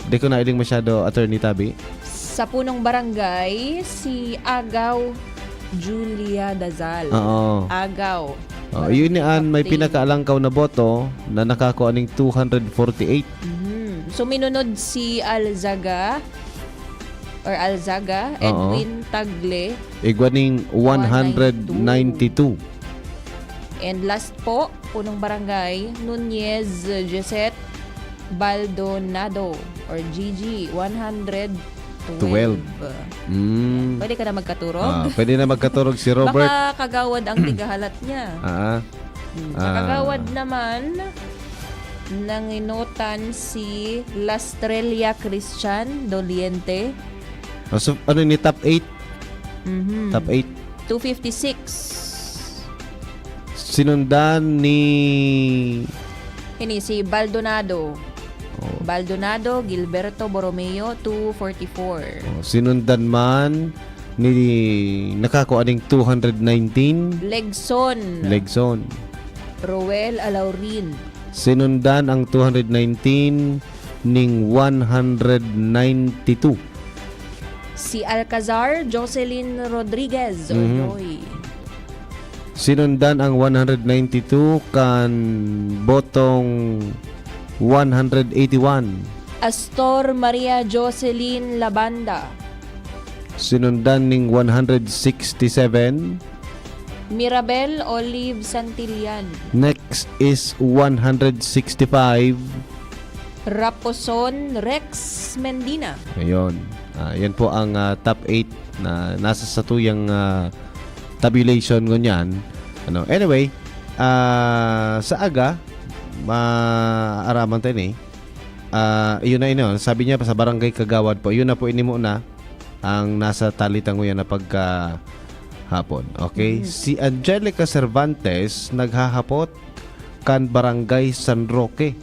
di ko na iling masyado, Attorney Tabi. Sa punong barangay, si Agaw Julia Dazal. Oo. Agaw. Yun yan, may Captain. pinakaalangkaw na boto na nakakuha ng 248. So, minunod si Alzaga, Edwin Tagle, Igwaning 192. and last po, punong barangay, Nunez Jeset Baldonado or GG, 112. Pwede ka na magkaturog? Pwede na magkaturog si Robert. Baka kagawad ang tigahalat niya. Sa kagawad naman, nanginotan si Lastrelia Christian Doliente. So, ano ni top 8? Top 8. 256. Sinundan ni Si Baldonado. Baldonado Gilberto Borromeo, 244. sinundan man ni nakakuha ng 219 Legson Roel Alaurin. sinundan ang 219 ning 192. Si Alcazar Jocelyn Rodriguez Oyoy. Sinundan ang 192 kan botong 181. Astor Maria Jocelyn Labanda. Sinundan ning 167. Mirabel Olive Santillan. Next is 165. Raposon Rex Mendina. Ayun. Yan po ang top 8 na nasa sa tuyang tabulation ngunyan. Anyway, sa aga maaraman tayo yun na ino. Sabi niya pa sa barangay Kagawad po. Yun na po ini muna ang nasa talitang nguyan na pagka hapon. Okay? Si Angelica Cervantes naghahapot kan Barangay San Roque.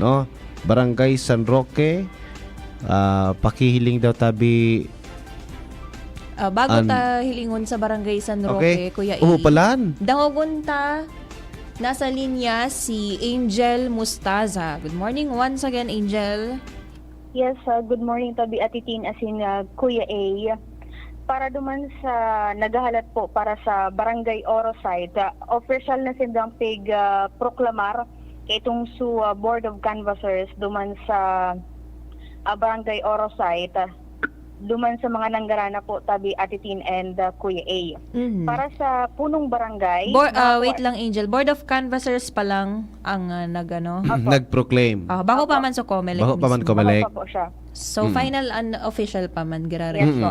No? Barangay San Roque, pakihiling daw tabi. Bago ta hilingon sa Barangay San Roque, Kuya A. Palan. Dangogon ta. Nasa linya si Angel Mustaza. Good morning once again, Angel. Yes, good morning Tabi Atitin asin Kuya A. Para duman sa naghahalat po para sa Barangay Oro site, official na sindang pig proklamar kay itong su Board of Canvassers duman sa Barangay Orosite, duman sa mga nanggarana po tabi Atitin and Kuya A. Mhm. Para sa punong barangay, Wait lang, Angel. Board of Canvassers pa lang ang nagano. Nag-proclaim. Bago pa man sa COMELEC Bago pa man mismo. COMELEC. Ako pa po siya. So, final and official pa man, girare. Yes po.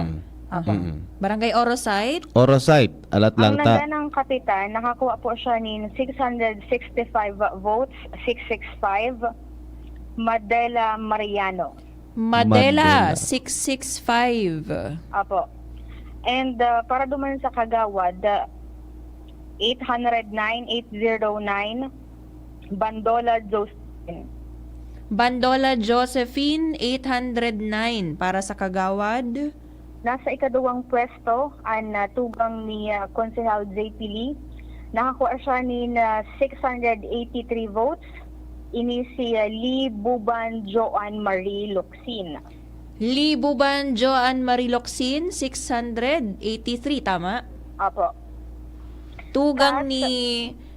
Barangay Orosite, Orosite, alat lang Ang ta. nangganang kapitan, nakakuha po siya ng 665 votes, 665. Madela Mariano. Madela, Madela. 665. Apo. And para duman sa Kagawad, 809. Bandola Josephine. Bandola Josephine, 809 para sa Kagawad. Nasa ikaduwang pwesto ang tugang ni Konsehal JP Lee. Nakakuha siya ng 683 votes. Ini si Lee Buban Joan Marie Luxin. Lee Buban Joan Mariloxin, 683, tama? Apo. Tugang Kas- ni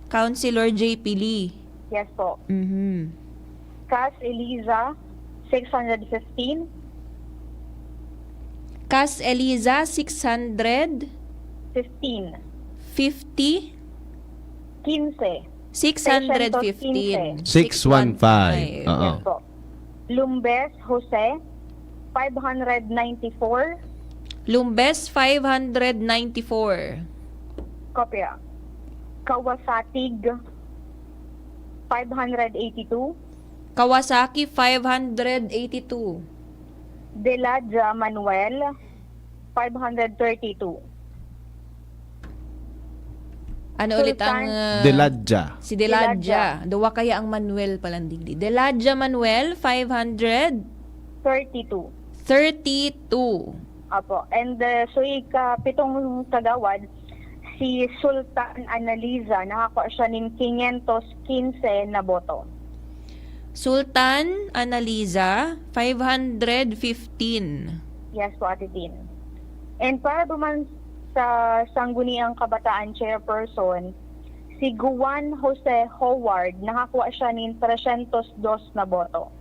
Councilor JP Lee. Yes po. Mhm. Cas Eliza, 615. Cas Eliza, 650. 15. 15. 615. 615. Oo. Yes po. Lumbes Jose, 594. Lumbes, 594. Kopya. Kawasatig, 582. Kawasaki, 582. Deladja Manuel, 532. Ano ulit ang... Deladja. si Deladja. Duwa kaya ang Manuel palang digdi. Deladja Manuel, 532. 32. Apo. And so pitong kagawad, si Sultan Analiza, nakakuha siya ng 515 na boto. Sultan Analiza, 515. Yes po, Ate Tin. And para duman sa Sangguniang Kabataan Chairperson, si Guan Jose Howard, nakakuha siya ng 302 na boto.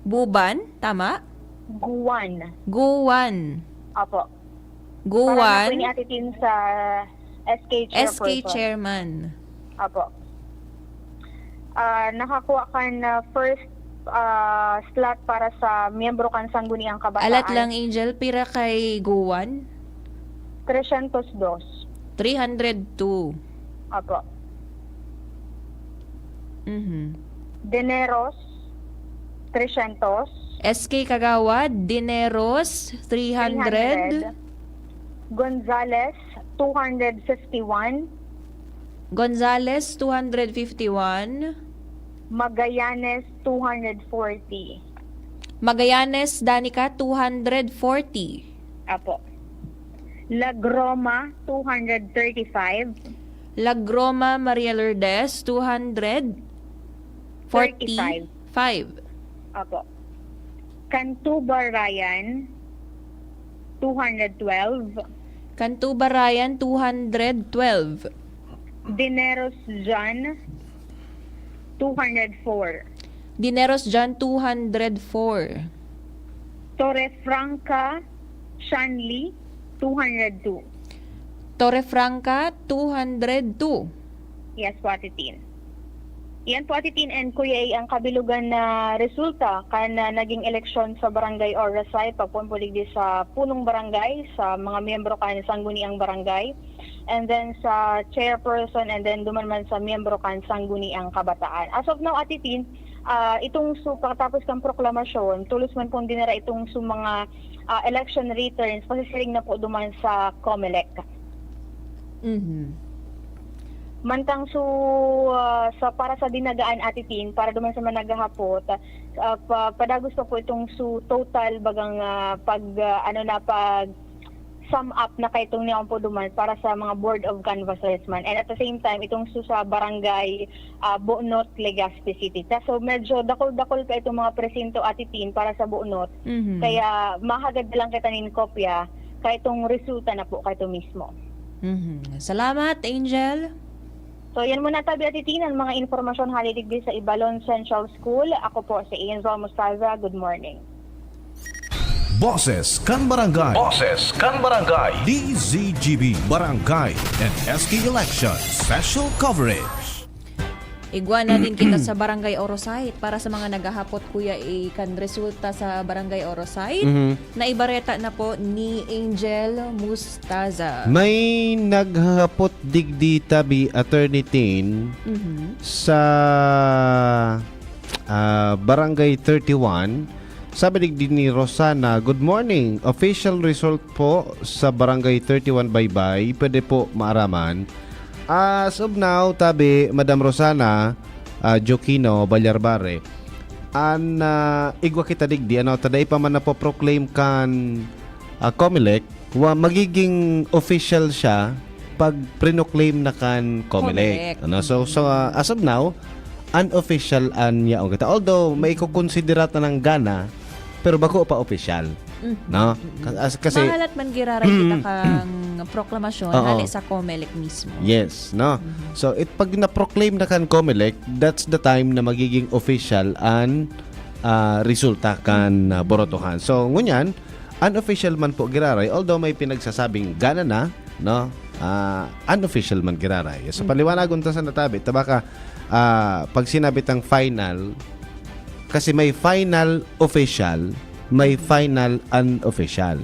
Buban, tama? Guan. Guwan. Apo. Para Guwan, nakuha ni Ate Tin sa SK Chairperson. SK Chairman. Apo. Nakakuha ka na first slot para sa miyembro kan Sangguniang Kabataan. Alat lang, Angel, pira kay Guwan? 302. 302. Apo. Mhm. Dineros, 300. SK Kagawad, Dineros, 300. Gonzales, 251. Gonzales, 251. Magallanes, 240. Magallanes, Danica, 240. Apo. Lagroma, 235. Lagroma, Maria Lourdes, 245. Apo. Cantuba Ryan, 212. Cantubarayan, 212. Dineros John, 204. Dineros John, 204. Torrefranca Shanley, 202. Torrefranca, 202. Yes po, Ate Tin. Yan po, Ate Tin and Kuya A, ang kabilugan na resulta kan naging eleksyon sa Barangay Orosite, pagpumpulig di sa punong barangay, sa mga miyembro kan Sangguniang Barangay, and then sa chairperson, and then duman sa miyembro kan Sangguniang Kabataan. As of now, Ate Tin, itong pagkatapos ng proklamasyon, tulos man pong dinara itong mga election returns, pasisiring na po duman sa COMELEC. Mhm. Mantang sa para sa dinagaan, Ate Tin, para duman sa mga naghahapot, padagos pa po itong total bagang pag sum up na kay itong niyan po duman para sa mga Board of Canvassers man. And at the same time, itong sa barangay Buonot, Legazpi City. So medyo dakol-dakol pa itong mga presinto, Ate Tin, para sa Buonot. Mhm. Kaya mahagad lang kita nin kopya kay itong resulta na po kay ito mismo. Mhm. Salamat, Angel. So yan muna tabi atitinan mga informasyon halidigdi sa Ibalon Central School. Ako po si Angel Mustaza. Good morning. Boses kan Barangay. Boses kan Barangay. DZGB Barangay and SK Election Special Coverage. Igwana din kita sa Barangay Orosite para sa mga naghahapot kuya ikan resulta sa Barangay Orosite na ibareta na po ni Angel Mustaza. May naghahapot digdi tabi Attorney Tin sa Barangay 31. Sabi digdi ni Rosana, good morning. Official result po sa Barangay 31 Baybay. Pwede po maaraman. As of now, tabi, Madam Rosana, Jokino, Balyarbare, igwa kita digdi, taday pa man na po proclaim kan Comelec, magiging official siya pag prinoclaim na kan Comelec. So as of now, unofficial an yaong kita. Although, may kukonsidera na ng gana, pero bako pa official. No? Kasi Mahalat man giraray kita kang proklamasyon hali sa Comelec mismo. yes, no. So pag na-proclaim na kan Comelec, that's the time na magiging official ang resulta kan borotohan. So ngunyan, unofficial man po giraray, although may pinagsasabing gana na, no? Unofficial man giraray. So paliwanagon ta sa natabi, tabaka pag sinabi tang final, kasi may final official, may final unofficial.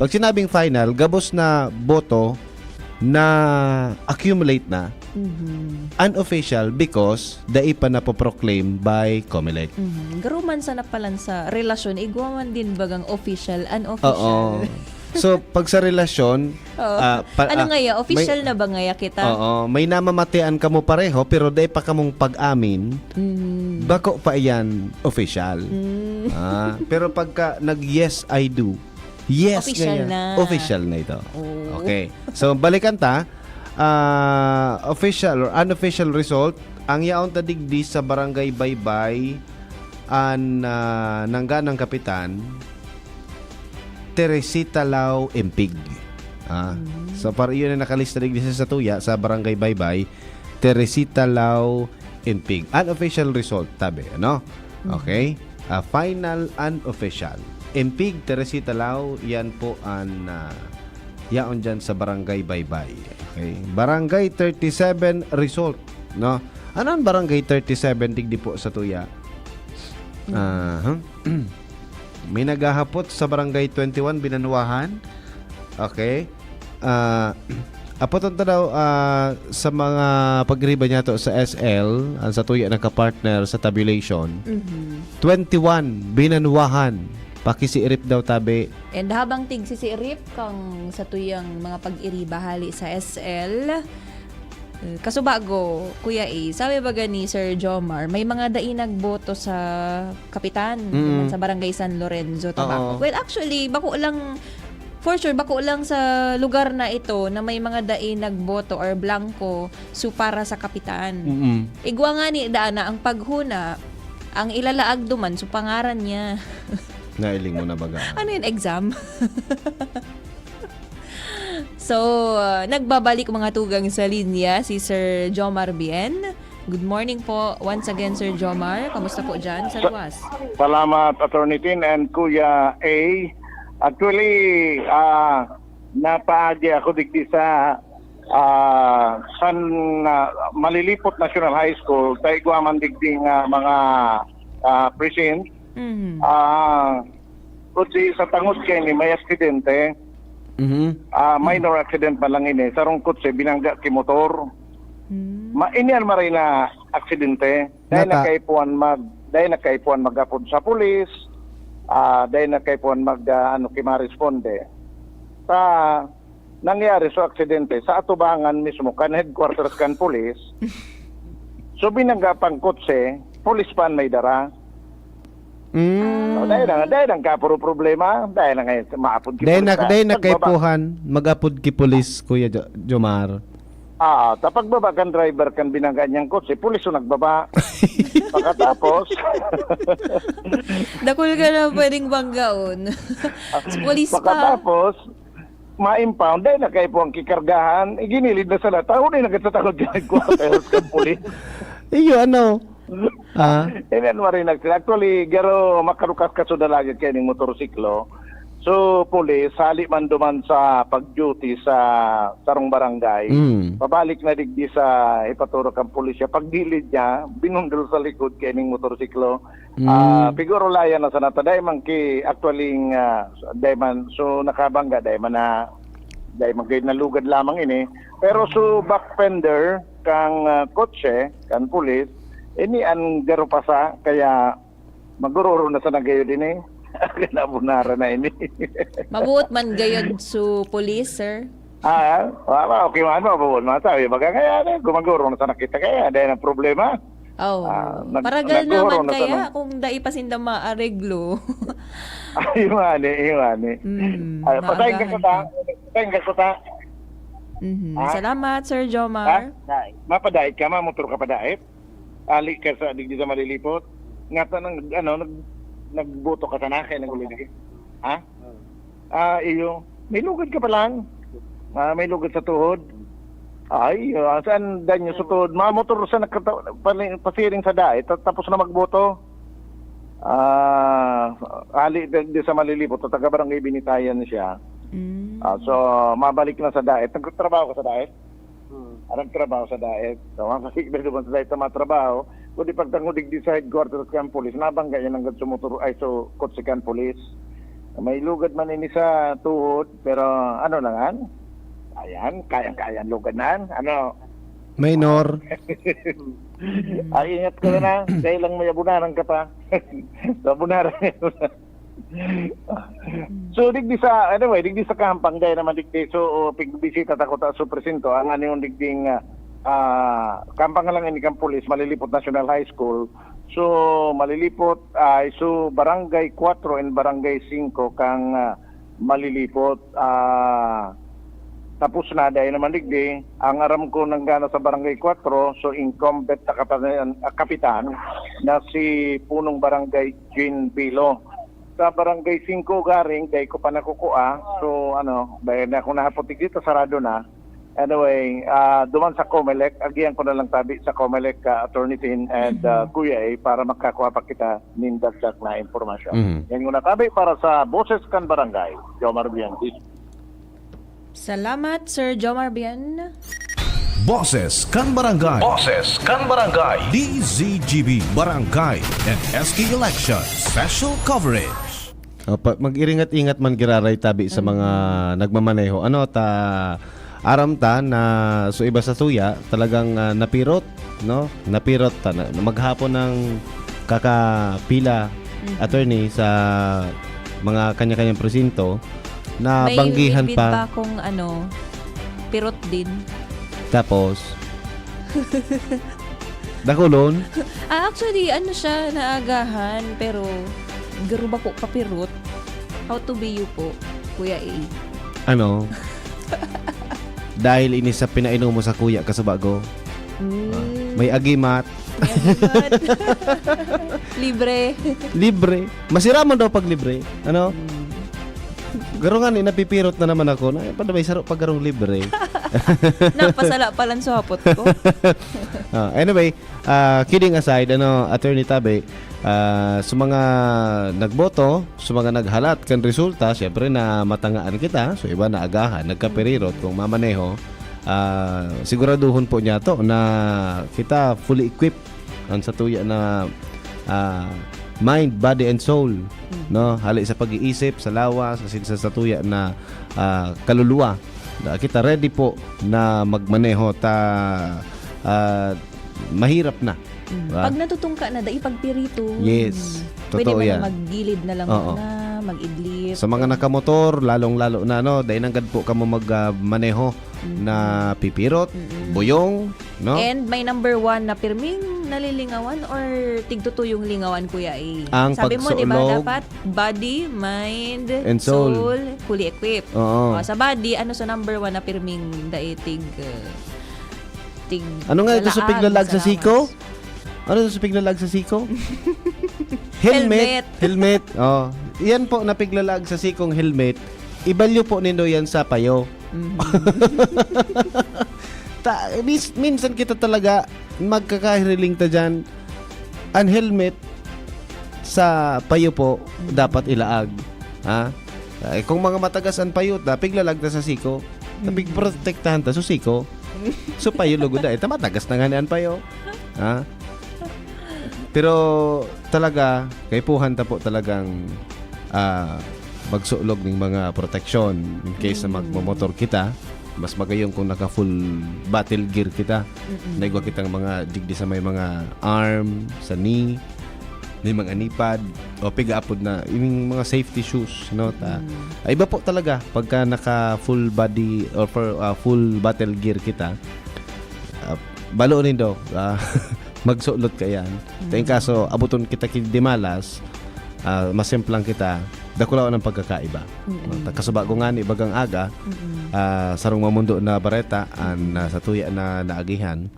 Pag sinabing final, gabos na boto na accumulate na, unofficial because dai pa na po-proclaim by Comelec. Garuman sa napalan sa relasyon, igwaman din bagang official, unofficial. Oo. So, pag sa relasyon, ano ngaya? Official na ba ngaya kita? Oo, may namamatian ka mo pareho pero dai pa kamong pag-amin, bako pa yan official. Pero pagka nag-yes I do, yes Official ganyan. na. Official na ito. Oh. Okay. So, balikan ta. Official or unofficial result, ang yaon ta digdi sa Barangay Baybay nangganang kapitan, Teresita Lau Empig. So para yun na nakalista digdi sa tuya sa Barangay Baybay, Teresita Lau Empig. Unofficial result tabi, ano? Okay? Final unofficial. Empig, Teresita Lau, yan po ang yaon dyan sa Barangay Baybay. Okay? Barangay 37 result, no? Ano ang Barangay 37 digdi po sa tuya? May naghahapot sa Barangay 21 Binanuahan. Okay. Apoton ta daw sa mga pagriba niya to sa SL, sa tuya naka-partner sa tabulation. 21 Binanuahan. Pakisiirip daw tabi. And habang tig si Rip kang sa tuyang mga pag-iriba hali sa SL, kasubago, Kuya A, sabi ba ni Sir Jomar, may mga dai nagboto sa kapitan sa Barangay San Lorenzo, Tabaco. Well, actually, bako lang, for sure, bako lang sa lugar na ito na may mga dai nagboto or blanco para sa kapitan. Igwa nga ni Dana, ang paghuna, ang ilalaag duman, pangaran niya. Nailing mo na baga. Ano yun, exam? So, nagbabalik mga tugang sa linya si Sir Jomar Bien. Good morning po once again, Sir Jomar. Kamusta po dyan sa luwas? Salamat, Attorney Tin and Kuya A. Actually, napaagi ako digdi sa Malilipot National High School sa igwaman digdi nga mga precinct. Kutsi sa tangod kay ni may aksidente. Minor accident pa lang ini. Sarong kutsi binangga ki motor. Mainian maray na aksidente. Dahil nakaipuan magapod sa pulis. Dahil nakaipuan kimaresponde. Sa nangyari sa aksidente sa atubangan mismo kan headquarters kan pulis. So binangga pang kutsi, pulis pan may dara. So, dahil ang kapuro problema, dahil na ngayon maapod ki pulis. Dahil na kaipuhan, mag-apod ki pulis, Kuya Jomar. Tapag baba kan driver kan binangga niyang kotse, pulis o nagbaba. Pagkatapos, Dakul ka na pwedeng banggaon. Police pa. pagkatapos, ma-impound, dahil na kayo po ang kikargahan, iginilid na sa lahat. Tao na nagkatagod ka nagkwateros ka pulis. Iyo, ano? Ah, Yan rin actually, garo makarukas ka sudalaga kayo ng motorsiklo. So, pulis, sali man duman sa pag-duty sa sarong barangay, pabalik na digdi sa ipaturo kang pulisya. Pagdilid niya, binundol sa likod kayo ng motorsiklo. Figuro laya na sa nata. Dahil man ki actually, dahil man, so nakabangga, dahil man kayo nalugad lamang ini. Pero so back fender, kang kotse, kang pulis, ini ang garo pa sa, kaya magururo na sa nagayo din eh. Kinabunara na ini. Mabuot man gayod su police, sir. Okay man, mabuot man. Sabi, baga kaya, gumaguro na sa nakita kaya, dahil ang problema. Oh, naguro paragal naman na sa kaya kung daipasinda maareglo. Iwani. Patayin ka ko ta. Salamat, Sir Jomar. Mapadait ka, mamotor ka padait. Ali ka sa digdi sa malilipot. Nga nagboto ka sa nakay ng ulit. Iyo. May lugod ka pa lang. May lugod sa tuhod. Saan danyo sa tuhod? Mamotor sa pasiring sa dait, tapos na magboto. Ali di sa malilipot, taga-barangay binitayan siya. So, mabalik na sa dait. Nagtrabaho ka sa dait? Nagtrabaho sa dait. So, mabalik na doon sa dait sa mga trabaho. Kundi pagtangudig di sa headquarters kan police, nabangga yan ang sumutur ay so kotsikan police. May lugad man ini sa tuhod, pero ano lang ayan, kayang lugad na. Ano? minor. Ingat ka na, dahil lang may abunaran ka pa. So, abunaran. So digdi sa digdi sa kampang dahil naman digdi so pigbisita ta ko ta so presento ang ano yung digding kampang lang ini kang pulis Malilipot National High School. So Malilipot so barangay 4 and barangay 5 kang Malilipot tapos na dahil naman digdi ang aram ko nang gana sa barangay 4 so incumbent na kapitan na si punong barangay Jean Bilo. Sa barangay 5 garing dahil ko pa nakukuha so dahil na ako nahapotik dito sarado na anyway duman sa Comelec agian ko na lang tabi sa Comelec Attorney Tin and Kuya para makakuha pa kita ng dagdag na impormasyon. Yan yung natabi para sa Boses kan Barangay Jomar Bian. Salamat, Sir Jomar Bian. Boses kan Barangay. Boses kan Barangay. DZGB Barangay and SK Election Special Coverage. Mag-iringat-ingat man giraray tabi sa mga nagmamaneho. Aram ta na so iba sa tuya talagang napirot, no? Napirot ta na maghapon ng kakapila attorney sa mga kanya-kanyang presinto na May banggihan bid pa. ba kung pirot din? Tapos dakulon. Actually, siya naagahan pero garo ba po papirot? How to be you po, Kuya A? Dahil ini sa pinainom mo sa kuya kasabago. May agimat. Libre. Masira man daw pag libre. Garo nga napipirot na naman ako. May sarap pag garong libre. Napasala pa lang sa hapot ko. Anyway, kidding aside, Attorney Tabe, sa mga nagboto, sa mga naghalat kan resulta, syempre na matangaan kita. So iba na agahan, nagkaperirot kung mamaneho. Siguraduhon po niya to na kita fully equipped ang sa tuya na mind, body and soul, no? Hali sa pag-iisip, sa lawas, sa tuya na kaluluwa. Kita ready po na magmaneho mahirap na. Pag natutungka na, ipagpirito. Yes. Pwede Totoo mo yan. na maggilid na lang mag-idlip. Sa mga nakamotor, lalong-lalo na, dahil nanggad po ka mo magmaneho na pipirot, buyong, no? And may number 1 na pirming nalilingawan or tigtuto yung lingawan, Kuya A? Ang Sabi mo, di ba, pagsuulog, dapat body, mind, and soul. fully equipped. Oo. Sa body, sa number 1 na pirming daitig Ano nga ito sa lalaag, piglalag sa lawas? siko? Ano ito sa piglalag sa siko? Helmet. Helmet. Yan po na piglalag sa sikong helmet. ibalyo po nindo yan sa payo. Minsan kita talaga magkakahiriling ta dyan. Ang helmet sa payo po dapat ilaag. Ha? Kung mga matagasan payo, piglalag ta sa siko. Tapig protektahan ta sa siko. So payo lugod da. Matagas na nga niyan payo. Ha? Pero talaga, kay puhan ta po talagang magsulog ng mga protection in case na magmamotor kita. Mas magayon kung naka full battle gear kita. Naigwa kitang mga digdi sa may mga arm, sa knee, may mga nipad, o pigaapod na yung mga safety shoes, no? Iba po talaga pagka naka full body or for full battle gear kita. Balo rin daw. Magsulot ka yan. Tingin kaso abuton kita kidimalas, masimplang kita. Dakulaw ng pagkakaiba. Kasubago nga ni bagang aga, sarong mamundo na bareta sa tuya na naagihan,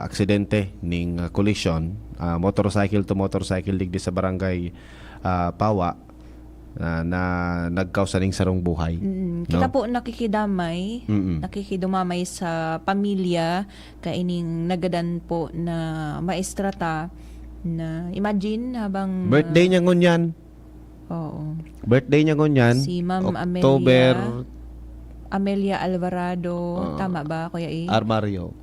aksidente ning collision, motorcycle to motorcycle digdi sa barangay Pawa, na nagkausa ning sarong buhay. Kita no? po nakikidumamay sa pamilya kaining nagadan po na maestrata na imagine habang Birthday niya ngunyan. Oo. Birthday niya ngunyan. Si Ma'am October Amelia Alvarado, tama ba Kuya E? Armario.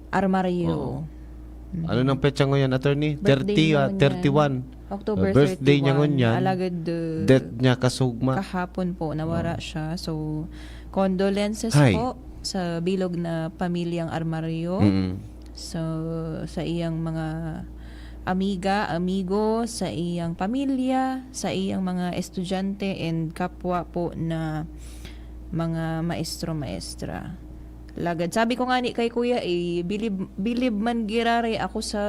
Ano nang petsa ngunyan, attorney? Birthday 31. October Birthday 31. niya ngunyan. Alagad Death niya kasugma. kahapon po nawara siya. So condolences Hi. po sa bilog na pamilyang Armario. So sa iyang mga amigo, sa iyang pamilya, sa iyang mga estudyante and kapwa po na mga maestro-maestra. Lagad. Sabi ko nga ni kay Kuya, bilib man girare ako sa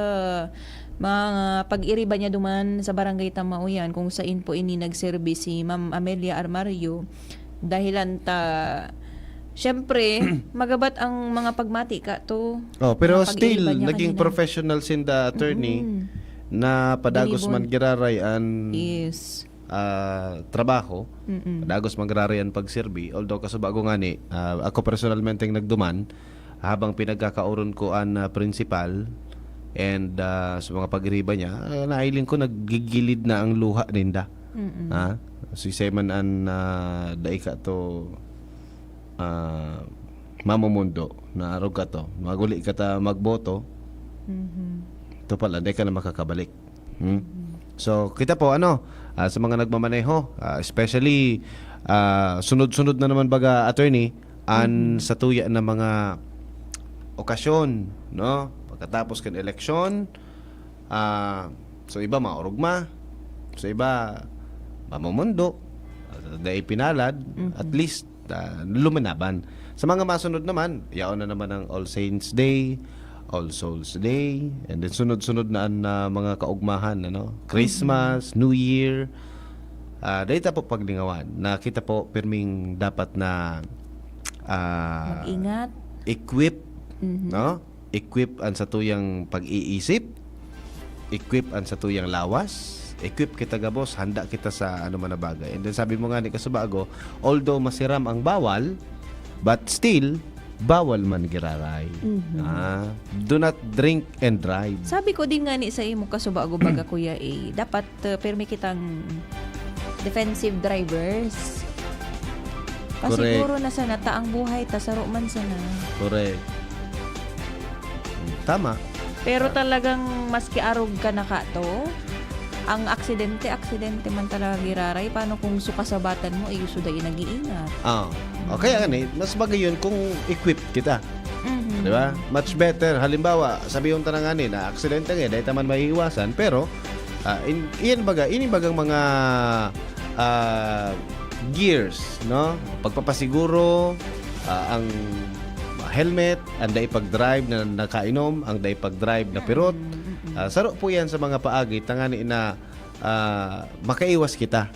mga pag-iriba niya duman sa barangay Tamauyan kung saan po ini nagserbi si Ma'am Amelia Armario. Dahilan syempre, magabat ang mga pagmati ka to. Pero Mga still, pag-iiba niya naging kanina. professional sin the attorney na padagos Bilibon. man giraray an Yes. trabaho. Padagos man giraray an pagserbi. Although kasubago nga ni, ako personalmente ang nagduman habang pinagkakauron ko an principal and sa mga pag-iriba niya, nailing ko naggigilid na ang luha ninda. Si Seman an daika to mamumundo na arog ka to maguli ka ta magboto ito pala di ka na makakabalik. So kita po sa mga nagmamaneho, especially sunod-sunod na naman baga attorney sa tuya na mga okasyon, no, pagkatapos kan eleksyon, so iba maorugma, so iba mamumundo, dahil pinalad, at least luminaban. Sa mga masunod naman, yaon na naman ang All Saints Day, All Souls Day, and then sunod-sunod na mga kaugmahan, Christmas, New Year. Dahil po paglingawan na kita po pirming dapat na Mag-ingat. equip, no? Equip ang sa tuyang pag-iisip, equip ang sa tuyang lawas, equip kita gabos, handa kita sa ano man na bagay. And then sabi mo nga ni Kasubago, although masiram ang bawal, but still, bawal man giraray. Do not drink and drive. Sabi ko din nga ni sa imo Kasubago baga Kuya A, dapat permi kitang defensive drivers. Kasi Correct. siguro na sana taang buhay ta saro man sana. Correct. Tama. Pero talagang maski arog ka na ka to, ang aksidente man talaga giraray. Paano kung sukasabatan mo, ayuso dahil nag-iingat. Okay, mas bagay yun kung equip kita. Di ba? Much better. Halimbawa, sabihin ta na nga na aksidente nga, dahil taman maiiwasan, pero ini bagang mga gears, no? Pagpapasiguro, ang helmet, ang day pag-drive na nakainom, ang day pag-drive na pirot. Saro po yan sa mga paagi, tangani na makaiwas kita.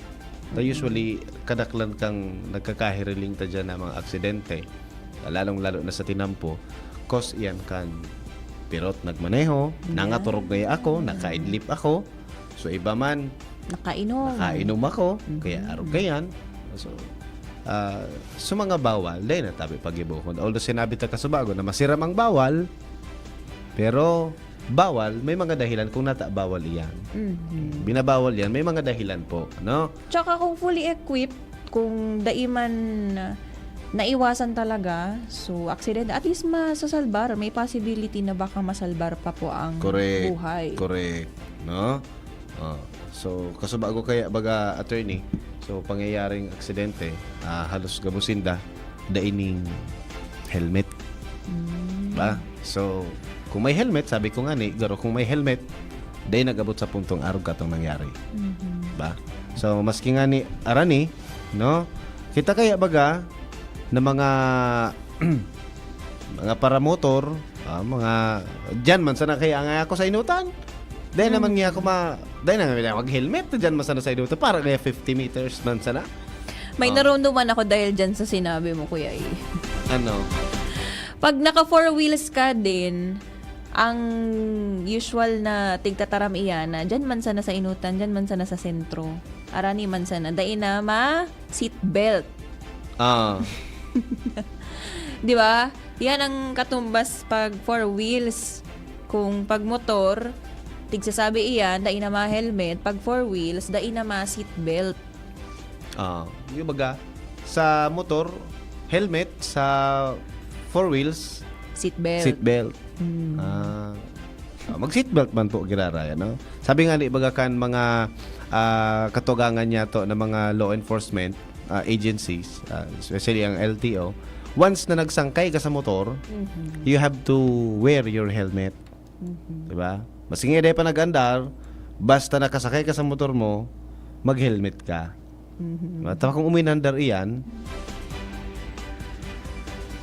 Usually, kadaklan kang nagkakahiriling ta dyan na mga aksidente, lalong-lalo na sa tinampo, cause yan kan pirot nagmaneho, nangaturog na ako, nakaidlip ako, so iba man, Nakainom nakainom ako, kaya arog kayan. So, sa mga bawal, dahil na tabi pag-ibukod. Although sinabi ta kasubago na masiram ang bawal, pero bawal, may mga dahilan kung nata bawal iyan. Binabawal yan, may mga dahilan po. No? Tsaka kung fully equipped, kung daiman naiwasan talaga, so accident, at least masasalbar. May possibility na baka masalbar pa po ang buhay. Correct. No? So, kasubago kaya baga attorney, so pangyayaring aksidente, halos gabusinda, daining helmet. Ba? So, kung may helmet, sabi ko nga ni, garo kung may helmet, dahil nagabot sa puntong arog katong nangyari. Ba? So, maski nga ni arani, no? Kita kaya baga na mga mga paramotor, mga dyan man sana kaya nga ako sa inutan. Dahil naman nga ako dahil na mag-helmet dyan man sana sa inutan para kaya 50 meters man sana. May naramdaman ako dahil dyan sa sinabi mo, Kuya E. Ano? Pag naka 4 wheels ka din, ang usual na tigtataram iyan na dyan man sana sa inutan, dyan man sana sa sentro. Arani man sana. Dahil na seat belt. Di ba? Yan ang katumbas pag 4 wheels. Kung pag motor, tigsasabi iyan, dahil na helmet. Pag 4 wheels, dahil na seat belt. Yung baga, sa motor, helmet, sa 4 wheels, Seat belt. seatbelt. Mag-seatbelt man po giraraya, no? Sabi nga ni baga kan mga katugangan niya to ng mga law enforcement agencies, especially ang LTO, once na nagsangkay ka sa motor, you have to wear your helmet. Diba? Masingay dahil pa nag-andar, basta nakasakay ka sa motor mo, mag-helmet ka. Tama kung uminandar iyan,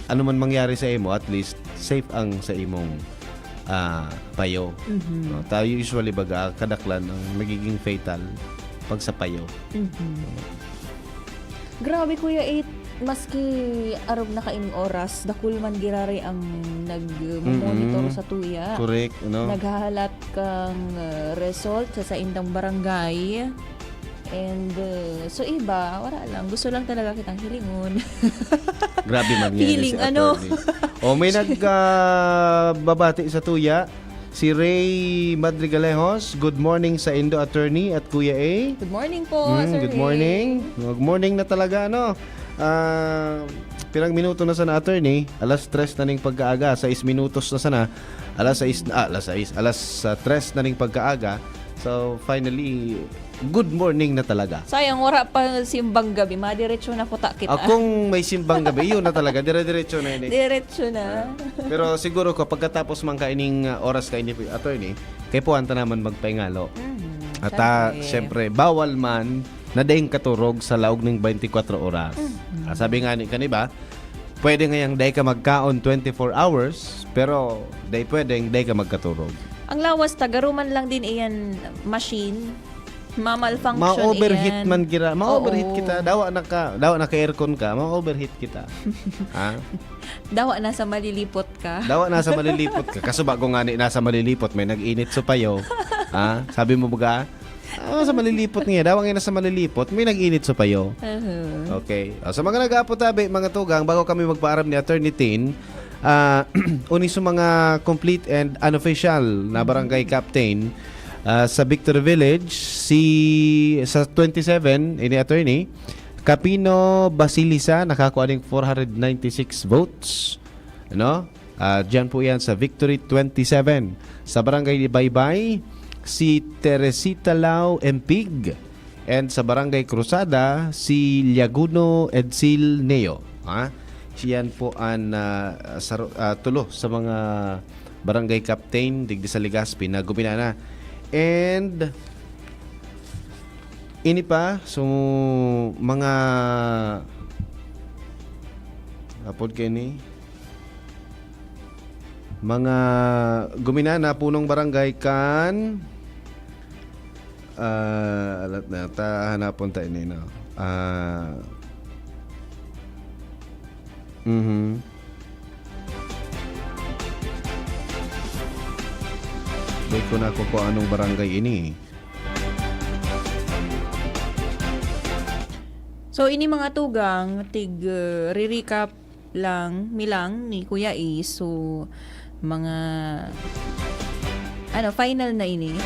ano man mangyari sa imo, at least safe ang sa imong payo. No, tayo usually baga kadaklan ang magiging fatal pag sa payo. Grabe, Kuya 8, maski arog na kaining oras, dakul man girari ang nag-monitor sa tuya. Correct, no? Naghahalat kang result sa indang barangay. And so iba, wala lang. Gusto lang talaga kitang hilingon. Grabe man yan Feeling, si attorney. May nagbabati sa tuya. Si Ray Madrigalejos, good morning sa Indo Attorney at Kuya A. Good morning po, Sir Good Ray. morning. Good morning na talaga, no? Pirang minuto na sana, attorney. Alas 3 na ning pagkaaga. 6 minutos na sana. Alas 3 na ning pagkaaga. So, finally, good morning na talaga. Sayang, wala pa simbang gabi. Madiretso na puta kita. Kung may simbang gabi, yun na talaga. Dire-diretso na yun. Diretso na. Pero siguro ko, pagkatapos man kaining oras kaini attorney, kay puwanta naman magpahingalo. At syempre, bawal man na dahing katurog sa laog ng 24 oras. Sabi nga ni kaniba, pwede ngayang dahi ka magkaon 24 hours, pero pwedeng dahi ka magkaturog. Ang lawas, tagaruman lang din iyan machine. Mamalfunction Ma-overheat iyan. man gira. Ma-overheat Oo. kita. Dawa na ka aircon ka, ma-overheat kita. Ha? Dawa na sa malilipot ka. Dawa nasa malilipot ka. Kaso bago nga nasa malilipot, may nag-init sa payo. Ha? Sabi mo ba? Sa malilipot nga. Dawa nga nasa malilipot, may nag-init sa payo. Okay. Sa mga nag-apo tabi, mga tugang, bago kami magpaaram ni Attorney Tin, uni sa mga complete and unofficial na barangay captain sa Victory Village, sa 27, ini attorney, Capino Basilisa, nakakuha ng 496 votes. Ano? Diyan po yan sa Victory 27. Sa barangay Baybay, si Teresita Lau Empig. And sa barangay Cruzada, si Liaguno Edsil Neo. Siyan po ang tulo sa mga barangay captain digdi sa Legazpi na guminana. And ini pa so mga apod kay ni mga guminana punong barangay kan alat na ta hanapon ta ini no. Di ko na kung anong barangay ini. So ini mga tugang re-recap lang milang ni Kuya A. So mga final na ini.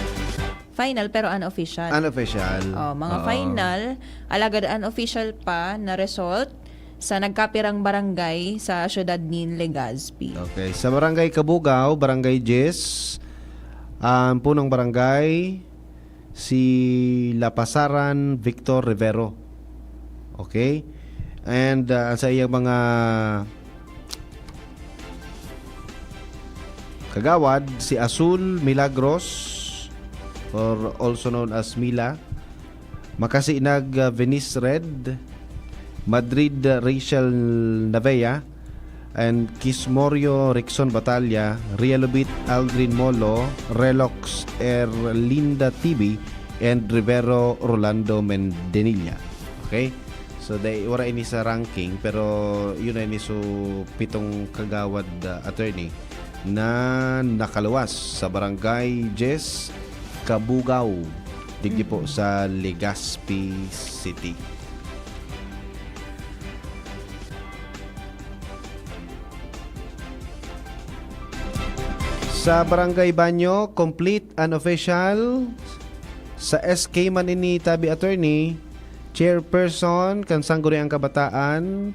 Final pero unofficial. Unofficial. Mga Oo. final, alagad unofficial pa na result sa nagkapirang barangay sa syudad ni Legazpi. Okay, sa Barangay Kabugaw, Barangay Jis, ang punong barangay si Lapasaran Victor Rivero. Okay? And sa iyang mga kagawad, si Azul Milagros or also known as Mila, Makasinag Venice Red, Madrid Rachel Navea, and Kismorio Rickson Batalla, Rialobit Aldrin Molo, Relox Erlinda TV, and Rivero Rolando Mendenilla. Okay? So wala ini sa ranking, pero yun ay so pitong kagawad attorney na nakaluwas sa Barangay Jess Kabugaw, digdi po sa Legazpi City. Sa Barangay Banyo, complete unofficial. Sa SK man ini tabi attorney, chairperson Kansangguniang Kabataan,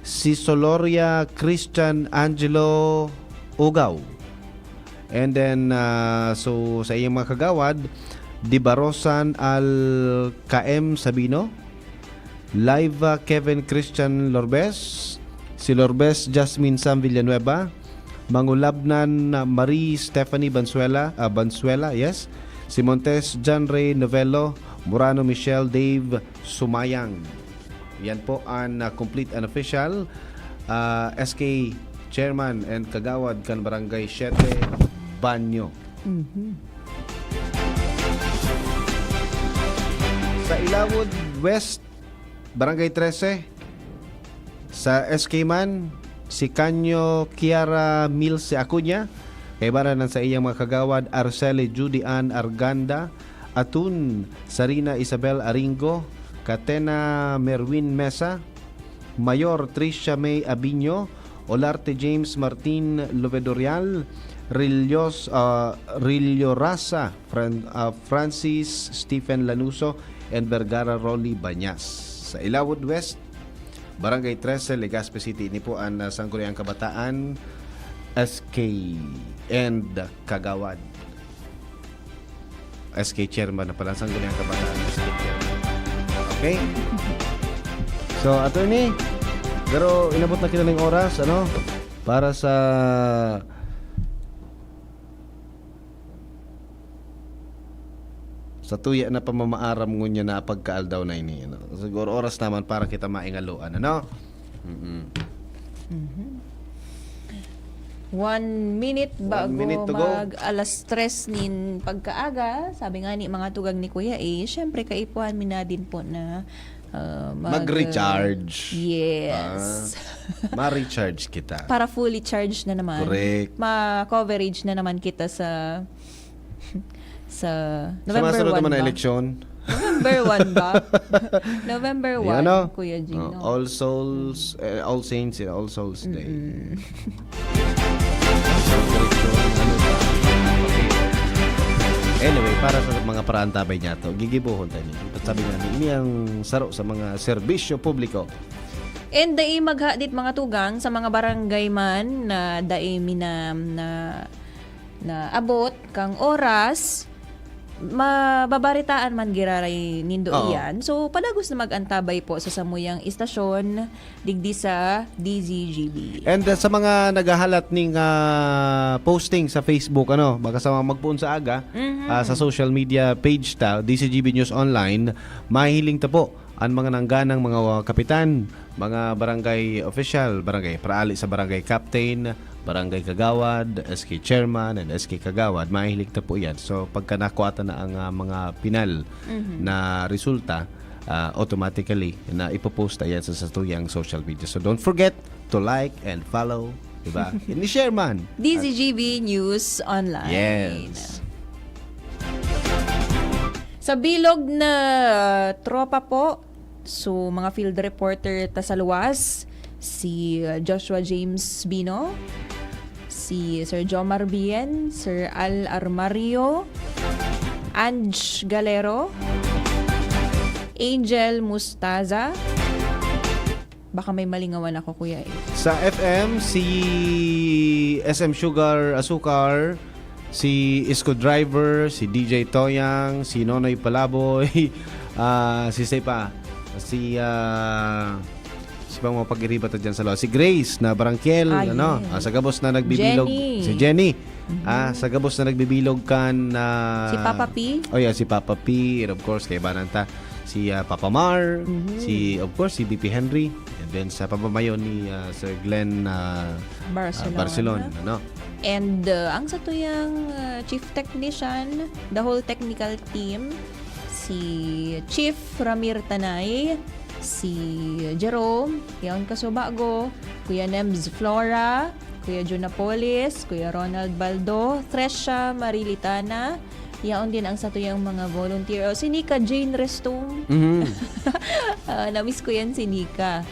si Soloria Christian Angelo Ugaw. And then so sa iyong mga kagawad, Dibarosan Al KM Sabino, Live Kevin Christian Lorbes, si Lorbes Jasmine Sam Villanueva, Mangulabnan Marie Stephanie Bansuela, yes, si Montes John Ray Novello, Murano Michelle Dave Sumayang. Yan po ang complete and official SK Chairman and Kagawad kan Barangay 7 Banyo. Sa Ilawod West, Barangay 13, sa SK Man, si Canyo Kiara Milce Acuña, kay baranan sa iyang mga kagawad Arceli Judy Ann Arganda, Atun Sarina Isabel Aringo, Catena Merwin Mesa, Mayor Tricia May Abinyo, Olarte James Martin Lovedorial, Rillo Rasa, Francis Stephen Lanuso, and Vergara Rolly Banyas. Sa Ilawod West, Barangay 13, Legazpi City, ini po ang Sangguniang Kabataan, SK and Kagawad. SK Chairman na pala, Sangguniang Kabataan, SK Chairman. Okay? So, attorney, pero inabot na kita ng oras, para sa tuya na pamamaaram ngunya na pagkaaldaw na ini. Siguro oras naman para kita maingaluan, 1 minute bago 1 minute to go. mag alas 3 nin pagkaaga, sabi nga ni mga tugag ni Kuya A, syempre kaipuhan mi na din po na mag-recharge. Yes. Ma-recharge kita. Para fully charged na naman. Correct. Ma-coverage na naman kita sa November 1 Sumasunod naman na ba? eleksyon. November 1 ba? November 1, Kuya Gino. All Souls, All Saints, and All Souls Day. Anyway, para sa mga paraantabay niya to, gigibuhon tayo niyo. Sabi nga, ini ang saro sa mga serbisyo publiko. And dai maghadit mga tugang sa mga barangay man na dai minam na abot kang oras, mababaritaan man giraray nindo Oo. iyan. So padagos na magantabay po sa samuyang istasyon digdi sa DZGB. And sa mga naghahalat ning posting sa Facebook, baka sa mga magpuon sa aga, sa social media page ta, DCGB News Online, mahihiling ta po ang mga nangganang mga kapitan, mga barangay official, barangay praali sa barangay captain, barangay kagawad, SK chairman, and SK kagawad, mahihilig na po yan. So pagka nakuha na ang mga pinal na resulta, automatically na ipopost yan sa tuyang social media. So don't forget to like and follow, diba? Ni-share man. DZGB News Online. Yes. Sa bilog na tropa po So, mga field reporter ta sa luwas, si Joshua James Bino, si Sir Jomar Bien, Sir Al Armario, Ange Galero, Angel Mustaza. Baka may malingawan ako, kuya. Sa FM, si SM Sugar Asukar, si Isko Driver, si DJ Toyang, si Nonoy Palaboy, si Sepa, si pang mga pag-iriba to dyan sa loob. Si Grace na Barangkiel, yes. sa gabos na nagbibilog. Jenny. Si Jenny. Sa gabos na nagbibilog kan Si Papa P. Oh yeah, si Papa P. And of course, kay Bananta. Si Papa Mar. Si, of course, si BP Henry. And then sa pamamayon ni Sir Glenn Barcelona. And ang sa tuyang chief technician, the whole technical team, si Chief Ramir Tanay, si Jerome, Yaon Kasubago, Kuya Nems Flora, Kuya Junapolis, Kuya Ronald Baldo, Tresha Marilitana, yaon din ang sa tuyang mga volunteer. Si Nika Jane Restong. Na-miss ko yan si Nika.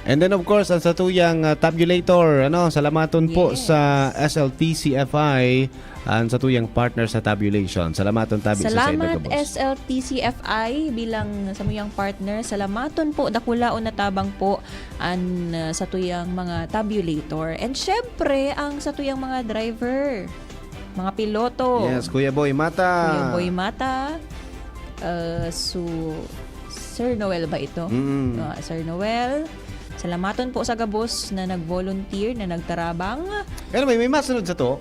And then of course, ang sa tuyang tabulator, salamaton po Yes. sa SLTCFI, ang sa tuyang partner sa tabulation. Salamaton tabi sa Salamat Boss. SLTCFI bilang sa muyang partner. Salamaton po dakula o natabang po an sa tuyang mga tabulator. And syempre ang sa tuyang mga driver, mga piloto. Yes, Kuya Boy Mata. Kuya Boy Mata. Sir Noel ba ito? Sir Noel. Salamaton po sa gabos na nag-volunteer, na nagtarabang. Pero may masunod sa to.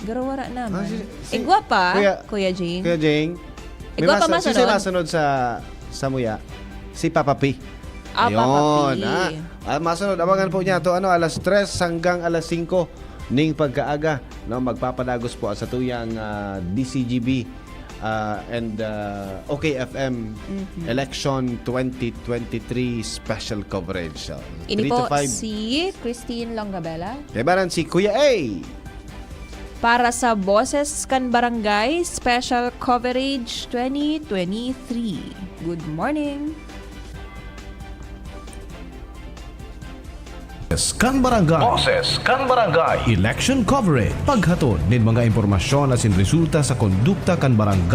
Garawara naman. Igwa Igwa pa, Kuya Jane. Kuya Jane. Igwa pa masunod. Sino masunod sa muya? Si Papa P. Papa P. Masunod, abangan po niya to alas 3 hanggang alas 5 ning pagkaaga. Magpapadagos po sa tuyang DCGB and OKFM Election 2023 special coverage. Ini 3 po to 5. si Christine Langabella. Dibaran si Kuya A. Para sa Boses Kan Barangay Special Coverage 2023. Good morning. Kan Barangay. Boses Kan Barangay. Election coverage. Paghatod nin mga impormasyon asin resulta sa kondukta kan barangay.